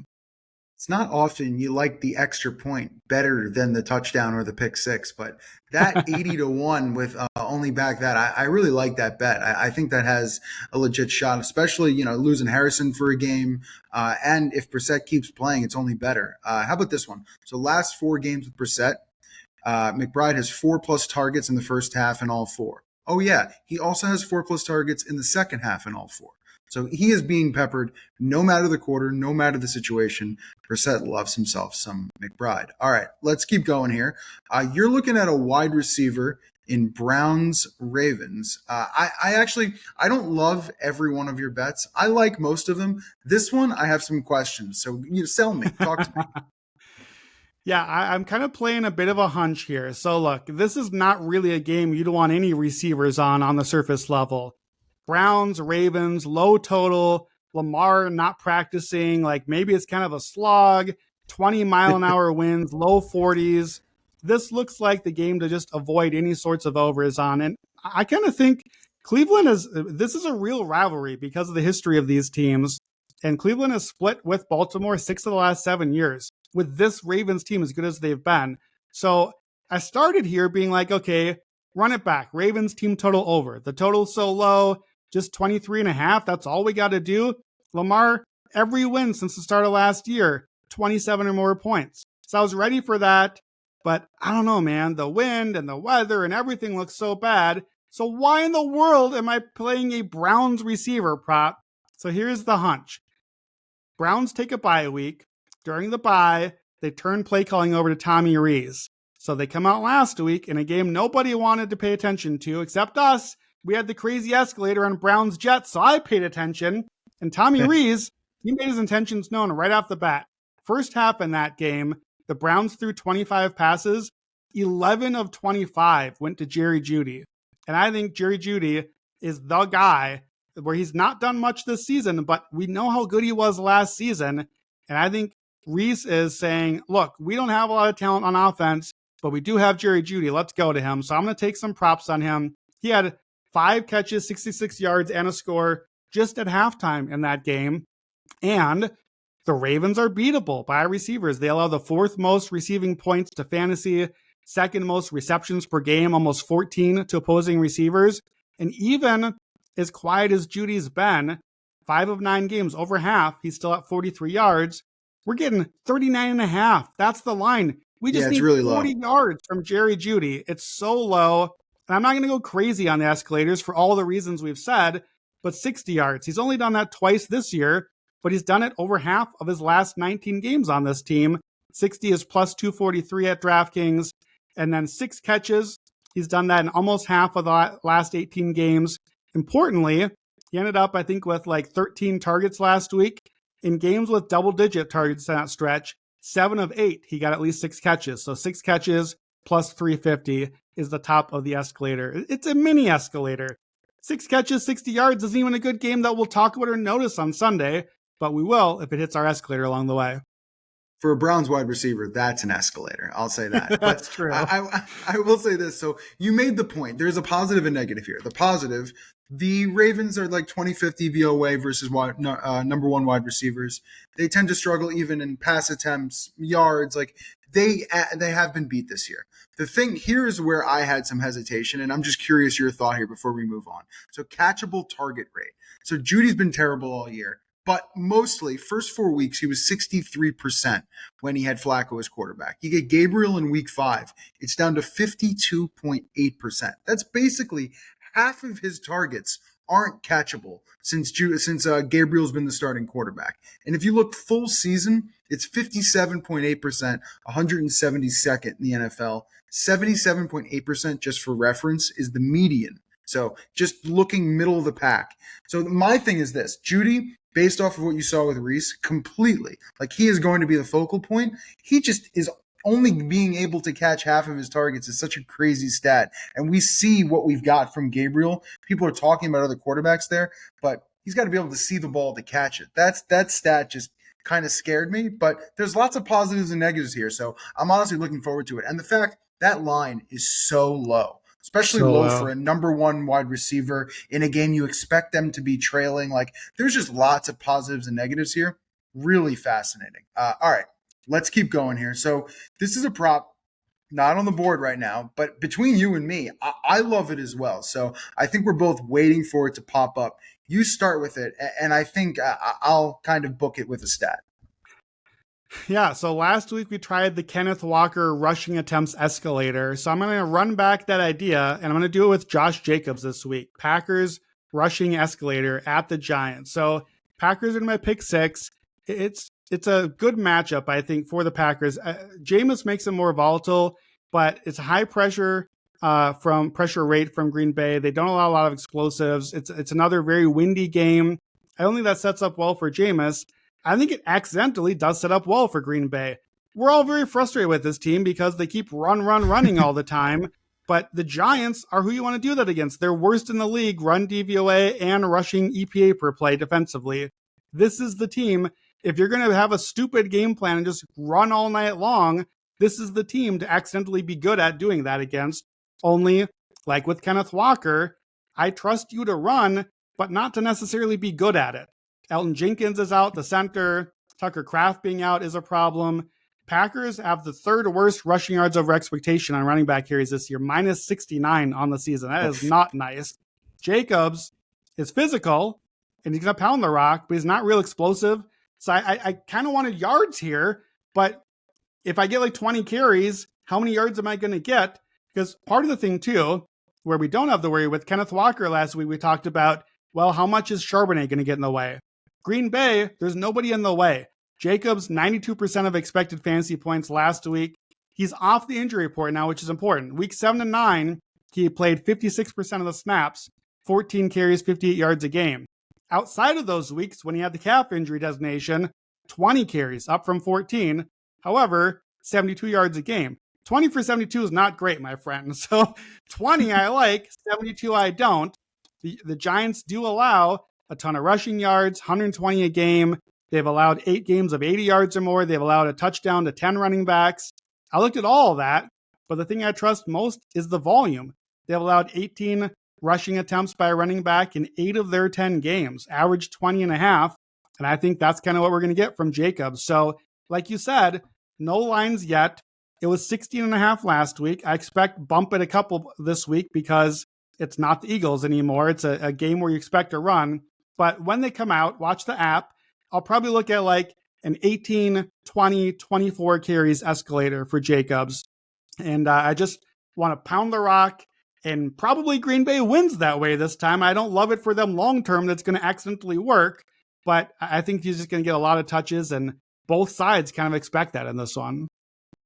It's not often you like the extra point better than the touchdown or the pick 6, but that 80-1 with only back that, I really like that bet. I think that has a legit shot, especially, losing Harrison for a game. And if Brissett keeps playing, it's only better. How about this one? So last 4 games with Brissett, McBride has 4+ targets in the first half in all 4. Oh yeah, he also has 4+ targets in the second half in all 4. So he is being peppered no matter the quarter, no matter the situation. Brissett loves himself some McBride. All right, let's keep going here. You're looking at a wide receiver in Browns Ravens. I don't love every one of your bets. I like most of them. This one, I have some questions. So sell me, talk to me. Yeah, I'm kind of playing a bit of a hunch here. So look, this is not really a game you'd want any receivers on the surface level. Browns, Ravens, low total, Lamar not practicing, like maybe it's kind of a slog, 20-mile-an-hour winds, low 40s. This looks like the game to just avoid any sorts of overs on. And I kind of think this is a real rivalry because of the history of these teams. And Cleveland has split with Baltimore 6 of the last 7 years with this Ravens team as good as they've been. So I started here being like, okay, run it back. Ravens team total over. The total's so low. Just 23.5. That's all we got to do. Lamar, every win since the start of last year, 27 or more points. So I was ready for that. But I don't know, man. The wind and the weather and everything looks so bad. So why in the world am I playing a Browns receiver prop? So here's the hunch. Browns take a bye week. During the bye, they turn play calling over to Tommy Rees. So they come out last week in a game nobody wanted to pay attention to except us. We had the crazy escalator on Browns Jets, so I paid attention. And Tommy Rees, he made his intentions known right off the bat. First half in that game, the Browns threw 25 passes. 11 of 25 went to Jerry Jeudy. And I think Jerry Jeudy is the guy where he's not done much this season, but we know how good he was last season. And I think Rees is saying, look, we don't have a lot of talent on offense, but we do have Jerry Jeudy. Let's go to him. So I'm going to take some props on him. He had 5 catches, 66 yards, and a score just at halftime in that game. And the Ravens are beatable by receivers. They allow the 4th most receiving points to fantasy, 2nd most receptions per game, almost 14 to opposing receivers. And even as quiet as Judy's been, 5 of 9 games, over half, he's still at 43 yards. We're getting 39.5. That's the line. We just need really 40 yards from Jerry Jeudy. It's so low. And I'm not going to go crazy on the escalators for all the reasons we've said, but 60 yards. He's only done that twice this year, but he's done it over half of his last 19 games on this team. 60 is plus 243 at DraftKings. And then 6 catches. He's done that in almost half of the last 18 games. Importantly, he ended up, I think, with like 13 targets last week. In games with double-digit targets in that stretch, 7 of 8, he got at least 6 catches. So 6 catches plus 350 is the top of the escalator. It's a mini escalator. 6 catches, 60 yards isn't even a good game that we'll talk about or notice on Sunday, but we will if it hits our escalator along the way. For a Browns wide receiver, that's an escalator. I'll say that. That's true. I will say this. So you made the point. There's a positive and negative here. The positive, the Ravens are like 25th DVOA versus number 1 wide receivers. They tend to struggle even in pass attempts, yards. Like they have been beat this year. The thing here is where I had some hesitation, and I'm just curious your thought here before we move on. So catchable target rate. So Judy's been terrible all year. But mostly, first 4 weeks, he was 63% when he had Flacco as quarterback. You get Gabriel in week 5. It's down to 52.8%. That's basically half of his targets aren't catchable since Gabriel's been the starting quarterback. And if you look full season, it's 57.8%, 172nd in the NFL. 77.8%, just for reference, is the median. So just looking middle of the pack. So my thing is this, Jeudy, based off of what you saw with Rees, completely. Like, he is going to be the focal point. He just is only being able to catch half of his targets is such a crazy stat. And we see what we've got from Gabriel. People are talking about other quarterbacks there, but he's got to be able to see the ball to catch it. That stat just kind of scared me, but there's lots of positives and negatives here. So I'm honestly looking forward to it. And the fact that line is so low. Especially so low for a number 1 wide receiver in a game you expect them to be trailing. Like, there's just lots of positives and negatives here. Really fascinating. All right, let's keep going here. So this is a prop not on the board right now, but between you and me, I love it as well. So I think we're both waiting for it to pop up. You start with it, and I think I'll kind of book it with a stat. Yeah, so last week we tried the Kenneth Walker rushing attempts escalator. So I'm going to run back that idea, and I'm going to do it with Josh Jacobs this week. Packers rushing escalator at the Giants. So Packers are in my pick 6. It's a good matchup, I think, for the Packers. Jameis makes them more volatile, but it's a high pressure rate from Green Bay. They don't allow a lot of explosives. It's another very windy game. I don't think that sets up well for Jameis. I think it accidentally does set up well for Green Bay. We're all very frustrated with this team because they keep running all the time. But the Giants are who you want to do that against. They're worst in the league, run DVOA and rushing EPA per play defensively. This is the team. If you're going to have a stupid game plan and just run all night long, this is the team to accidentally be good at doing that against. Only, like with Kenneth Walker, I trust you to run, but not to necessarily be good at it. Elton Jenkins is out, the center. Tucker Kraft being out is a problem. Packers have the 3rd worst rushing yards over expectation on running back carries this year, minus 69 on the season. That is not nice. Jacobs is physical, and he's going to pound the rock, but he's not real explosive. So I kind of wanted yards here, but if I get like 20 carries, how many yards am I going to get? Because part of the thing too, where we don't have to worry with Kenneth Walker last week, we talked about, well, how much is Charbonnet going to get in the way? Green Bay, there's nobody in the way. Jacobs, 92% of expected fantasy points last week. He's off the injury report now, which is important. Week 7 to 9, he played 56% of the snaps, 14 carries, 58 yards a game. Outside of those weeks, when he had the calf injury designation, 20 carries, up from 14. However, 72 yards a game. 20 for 72 is not great, my friend. So 20 I like, 72 I don't. The Giants do allow a ton of rushing yards, 120 a game. They've allowed 8 games of 80 yards or more. They've allowed a touchdown to 10 running backs. I looked at all of that, but the thing I trust most is the volume. They've allowed 18 rushing attempts by a running back in 8 of their 10 games, average 20 and a half. And I think that's kind of what we're going to get from Jacobs. So like you said, no lines yet. It was 16 and a half last week. I expect bump it a couple this week because it's not the Eagles anymore. It's a game where you expect a run. But when they come out, watch the app. I'll probably look at like an 18, 20, 24 carries escalator for Jacobs. And I just want to pound the rock, and probably Green Bay wins that way this time. I don't love it for them long-term. That's going to accidentally work, but I think he's just going to get a lot of touches, and both sides kind of expect that in this one.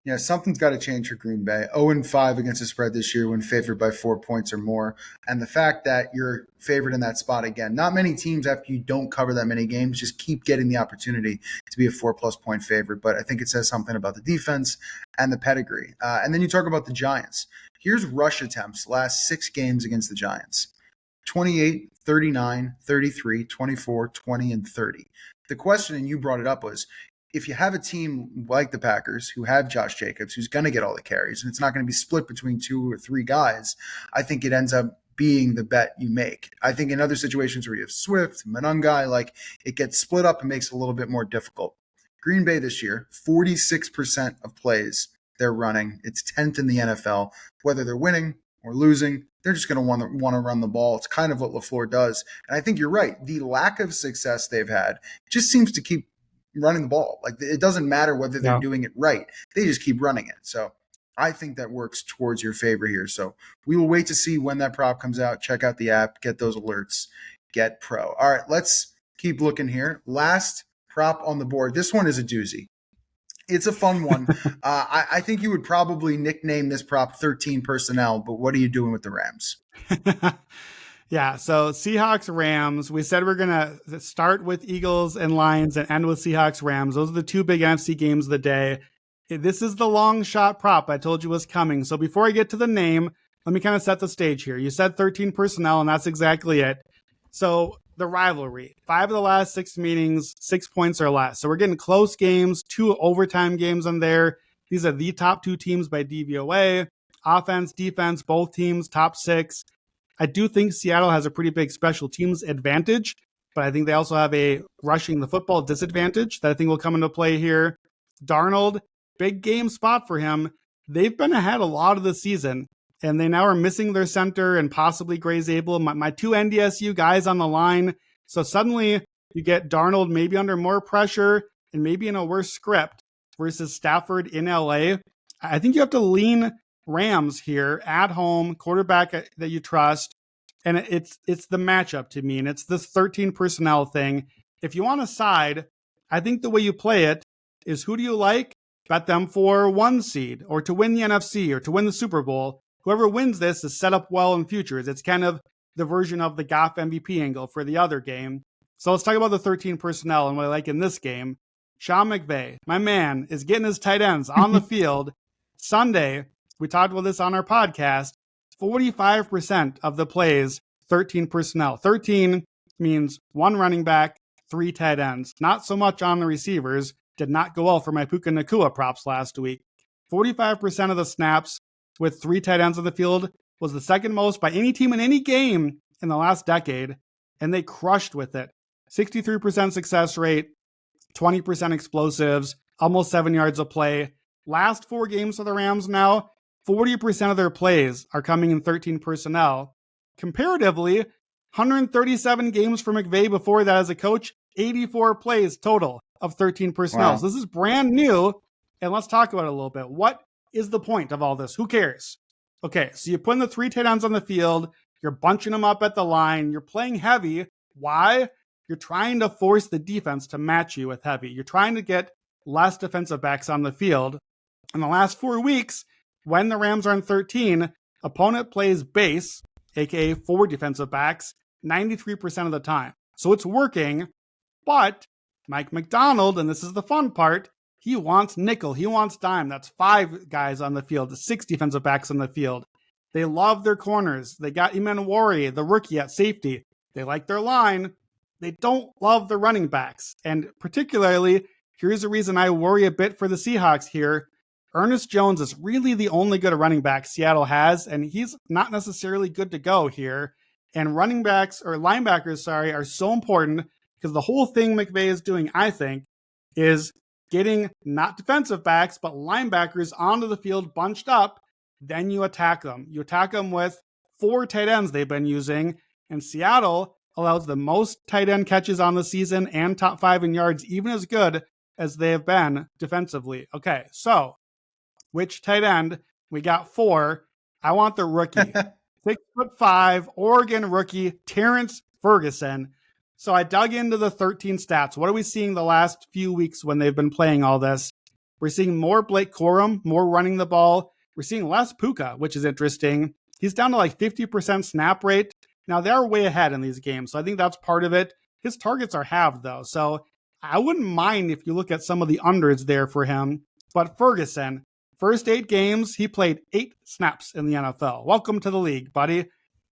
Yeah, something's got to change for Green Bay. 0-5 against the spread this year when favored by 4 points or more. And the fact that you're favored in that spot again, not many teams after you don't cover that many games just keep getting the opportunity to be a 4+ point favorite. But I think it says something about the defense and the pedigree. And then you talk about the Giants. Here's rush attempts last 6 games against the Giants. 28, 39, 33, 24, 20, and 30. The question, and you brought it up, was if you have a team like the Packers who have Josh Jacobs, who's going to get all the carries, and it's not going to be split between 2 or 3 guys, I think it ends up being the bet you make. I think in other situations where you have Swift, Monungai, like it gets split up and makes it a little bit more difficult. Green Bay this year, 46% of plays they're running. It's 10th in the NFL. Whether they're winning or losing, they're just going to want to run the ball. It's kind of what LaFleur does. And I think you're right. The lack of success they've had just seems to keep running the ball. Like it doesn't matter whether they're doing it right. They just keep running it. So I think that works towards your favor here. So we will wait to see when that prop comes out. Check out the app, get those alerts, get pro. All right, let's keep looking here. Last prop on the board. This one is a doozy. It's a fun one. I think you would probably nickname this prop 13 personnel, but what are you doing with the Rams? Yeah, so Seahawks, Rams. We said we're going to start with Eagles and Lions and end with Seahawks, Rams. Those are the 2 big NFC games of the day. This is the long shot prop I told you was coming. So before I get to the name, let me kind of set the stage here. You said 13 personnel, and that's exactly it. So the rivalry, 5 of the last 6 meetings, 6 points or less. So we're getting close games, 2 overtime games in there. These are the top 2 teams by DVOA. Offense, defense, both teams, top 6. I do think Seattle has a pretty big special teams advantage, but I think they also have a rushing the football disadvantage that I think will come into play here. Darnold, big game spot for him. They've been ahead a lot of the season, and they now are missing their center and possibly Gray Zabel, my 2 NDSU guys on the line. So suddenly you get Darnold maybe under more pressure and maybe in a worse script versus Stafford in LA. I think you have to lean Rams here at home, quarterback that you trust. And it's the matchup to me. And it's this 13 personnel thing. If you want to side, I think the way you play it is who do you like? Bet them for 1 seed or to win the NFC or to win the Super Bowl. Whoever wins this is set up well in futures. It's kind of the version of the Goff MVP angle for the other game. So let's talk about the 13 personnel and what I like in this game. Sean McVay, my man, is getting his tight ends on the field. Sunday, we talked about this on our podcast, 45% of the plays, 13 personnel. 13 means 1 running back, 3 tight ends. Not so much on the receivers. Did not go well for my Puka Nacua props last week. 45% of the snaps with 3 tight ends on the field was the second most by any team in any game in the last decade, and they crushed with it. 63% success rate, 20% explosives, almost 7 yards of play. Last 4 games for the Rams now, 40% of their plays are coming in 13 personnel. Comparatively, 137 games for McVay before that as a coach, 84 plays total of 13 personnel. Wow. So this is brand new. And let's talk about it a little bit. What is the point of all this? Who cares? Okay, so you're putting the 3 tight ends on the field. You're bunching them up at the line. You're playing heavy. Why? You're trying to force the defense to match you with heavy. You're trying to get less defensive backs on the field. In the last 4 weeks, when the Rams are in 13, opponent plays base, aka 4 defensive backs, 93% of the time. So it's working, but Mike Macdonald, and this is the fun part, he wants nickel, he wants dime. That's 5 guys on the field, 6 defensive backs on the field. They love their corners. They got Imanwari, the rookie at safety. They like their line. They don't love the running backs. And particularly, here's the reason I worry a bit for the Seahawks here. Ernest Jones is really the only good running back Seattle has, and he's not necessarily good to go here. And running backs, or linebackers, are so important because the whole thing McVay is doing, I think, is getting not defensive backs, but linebackers onto the field bunched up. Then you attack them. You attack them with 4 tight ends they've been using, and Seattle allows the most tight end catches on the season and top 5 in yards, even as good as they have been defensively. Okay, so which tight end? We got 4. I want the rookie. 6'5", Oregon rookie, Terrence Ferguson. So I dug into the 13 stats. What are we seeing the last few weeks when they've been playing all this? We're seeing more Blake Corum, more running the ball. We're seeing less Puka, which is interesting. He's down to like 50% snap rate. Now, they're way ahead in these games, so I think that's part of it. His targets are halved, though, so I wouldn't mind if you look at some of the unders there for him. But Ferguson, first 8 games, he played 8 snaps in the NFL. Welcome to the league, buddy.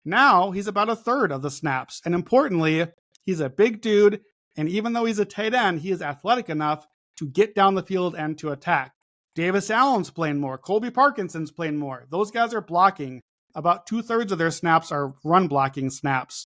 Now, he's about a third of the snaps. And importantly, he's a big dude, and even though he's a tight end, he is athletic enough to get down the field and to attack. Davis Allen's playing more. Colby Parkinson's playing more. Those guys are blocking. About 2/3 of their snaps are run blocking snaps.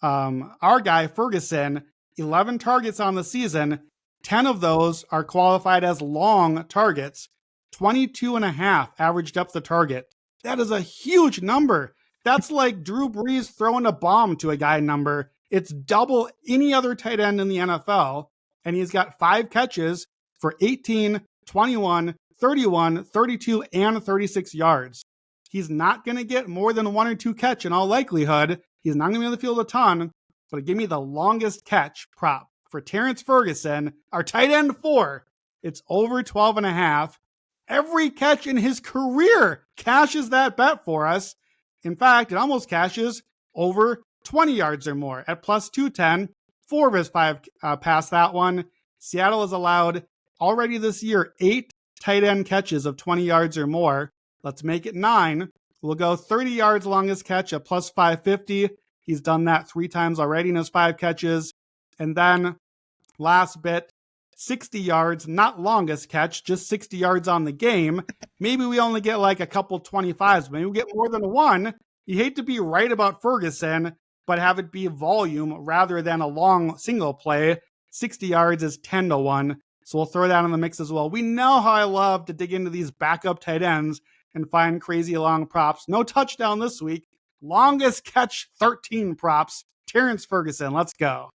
Our guy, Ferguson, 11 targets on the season. 10 of those are qualified as long targets. 22.5 average depth of target. That is a huge number. That's like Drew Brees throwing a bomb to a guy number. It's double any other tight end in the NFL. And he's got 5 catches for 18, 21, 31, 32, and 36 yards. He's not going to get more than 1 or 2 catch in all likelihood. He's not going to be on the field a ton, but give me the longest catch prop for Terrence Ferguson, our tight end 4. It's over 12.5. Every catch in his career cashes that bet for us. In fact, it almost cashes over 20 yards or more at plus 210. 4 of his 5 past that one. Seattle has allowed already this year 8 tight end catches of 20 yards or more. Let's make it 9. We'll go 30 yards longest catch at plus 550. He's done that 3 times already in his 5 catches. And then last bit, 60 yards, not longest catch, just 60 yards on the game. Maybe we only get like a couple 25s. Maybe we get more than 1. You hate to be right about Ferguson, but have it be volume rather than a long single play. 60 yards is 10-1. So we'll throw that in the mix as well. We know how I love to dig into these backup tight ends and find crazy long props. No touchdown this week. Longest catch 13 props. Terrence Ferguson, let's go.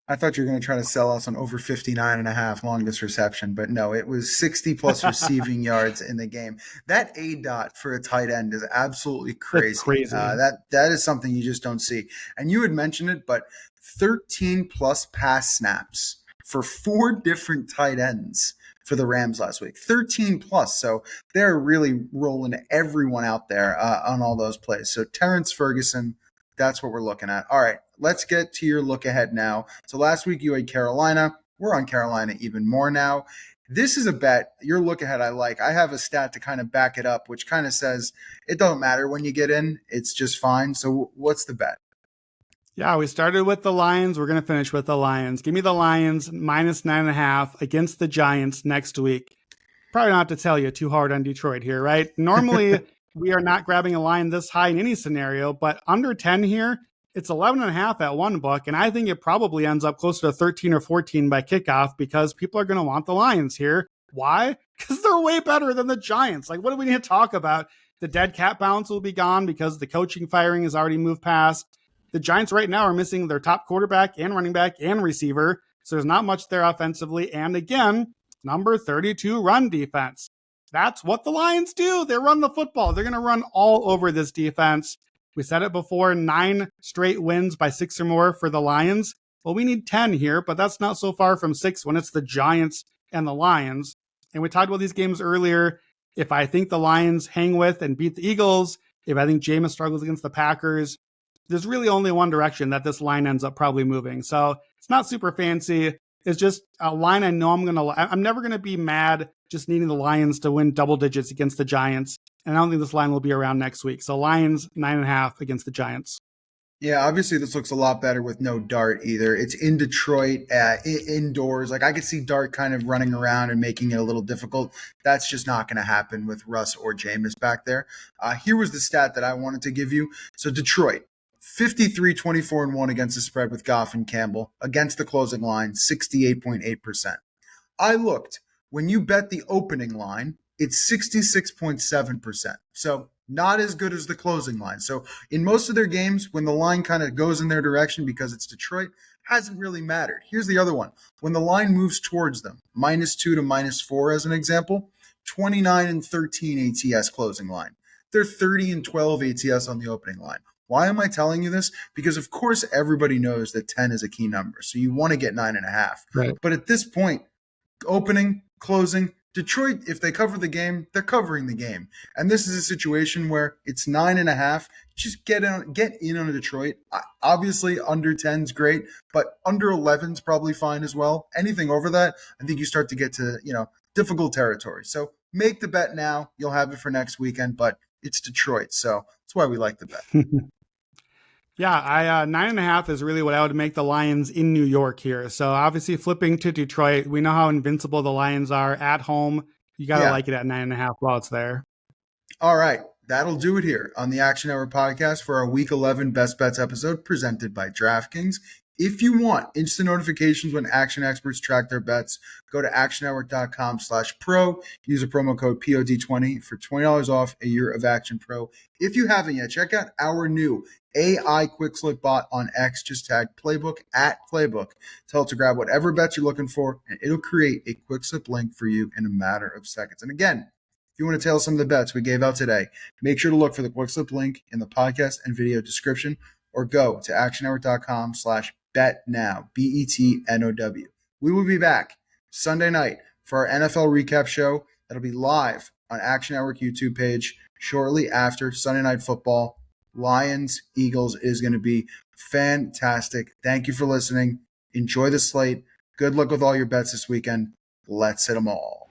I thought you were going to try to sell us on over 59.5 longest reception, but no, it was 60 plus receiving yards in the game. That ADOT for a tight end is absolutely crazy. That's crazy. That is something you just don't see. And you had mentioned it, but 13 plus pass snaps for 4 different tight ends for the Rams last week. 13 plus. So they're really rolling everyone out there on all those plays. So Terrence Ferguson, that's what we're looking at. All right, let's get to your look ahead now. So last week you had Carolina. We're on Carolina even more now. This is a bet. Your look ahead I like. I have a stat to kind of back it up, which kind of says it don't matter when you get in. It's just fine. So what's the bet? Yeah, we started with the Lions. We're going to finish with the Lions. Give me the Lions minus 9.5 against the Giants next week. Probably not to tell you too hard on Detroit here, right? Normally, we are not grabbing a line this high in any scenario, but under 10 here, it's 11.5 at one book, and I think it probably ends up closer to 13 or 14 by kickoff because people are going to want the Lions here. Why? Because they're way better than the Giants. Like, what do we need to talk about? The dead cat bounce will be gone because the coaching firing has already moved past. The Giants right now are missing their top quarterback and running back and receiver. So there's not much there offensively. And again, number 32 run defense. That's what the Lions do. They run the football. They're going to run all over this defense. We said it before, 9 straight wins by 6 or more for the Lions. Well, we need 10 here, but that's not so far from 6 when it's the Giants and the Lions. And we talked about these games earlier. If I think the Lions hang with and beat the Eagles, if I think Jameis struggles against the Packers, there's really only one direction that this line ends up probably moving. So it's not super fancy. It's just a line I know I'm never going to be mad just needing the Lions to win double digits against the Giants. And I don't think this line will be around next week. So Lions 9.5 against the Giants. Yeah, obviously this looks a lot better with no Dart either. It's in Detroit, indoors. Like I could see Dart kind of running around and making it a little difficult. That's just not going to happen with Russ or Jameis back there. Here was the stat that I wanted to give you. So Detroit, 53-24-1 against the spread with Goff and Campbell. Against the closing line, 68.8%. I looked. When you bet the opening line, it's 66.7%. So not as good as the closing line. So in most of their games, when the line kind of goes in their direction because it's Detroit, hasn't really mattered. Here's the other one. When the line moves towards them, -2 to -4 as an example, 29-13 ATS closing line. They're 30-12 ATS on the opening line. Why am I telling you this? Because of course everybody knows that 10 is a key number. So you want to get 9.5. Right. But at this point, opening, closing, Detroit, if they cover the game, they're covering the game. And this is a situation where it's 9.5. Just get in on Detroit. Obviously, under 10 is great, but under 11 is probably fine as well. Anything over that, I think you start to get to, difficult territory. So make the bet now. You'll have it for next weekend, but it's Detroit. So that's why we like the bet. Yeah, 9.5 is really what I would make the Lions in New York here. So obviously flipping to Detroit, we know how invincible the Lions are at home. You got to like it at 9.5 while it's there. All right. That'll do it here on the Action Hour podcast for our Week 11 Best Bets episode presented by DraftKings. If you want instant notifications when action experts track their bets, go to actionnetwork.com/pro. Use a promo code POD20 for $20 off a year of Action Pro. If you haven't yet, check out our new AI quick slip bot on X. Just tag Playbook at Playbook. Tell it to grab whatever bets you're looking for, and it'll create a quick slip link for you in a matter of seconds. And again, if you want to tail some of the bets we gave out today, make sure to look for the quick slip link in the podcast and video description, or go to actionnetwork.com/betnow, BETNOW. We will be back Sunday night for our NFL recap show. That'll be live on Action Network YouTube page shortly after Sunday Night Football. Lions, Eagles is going to be fantastic. Thank you for listening. Enjoy the slate. Good luck with all your bets this weekend. Let's hit them all.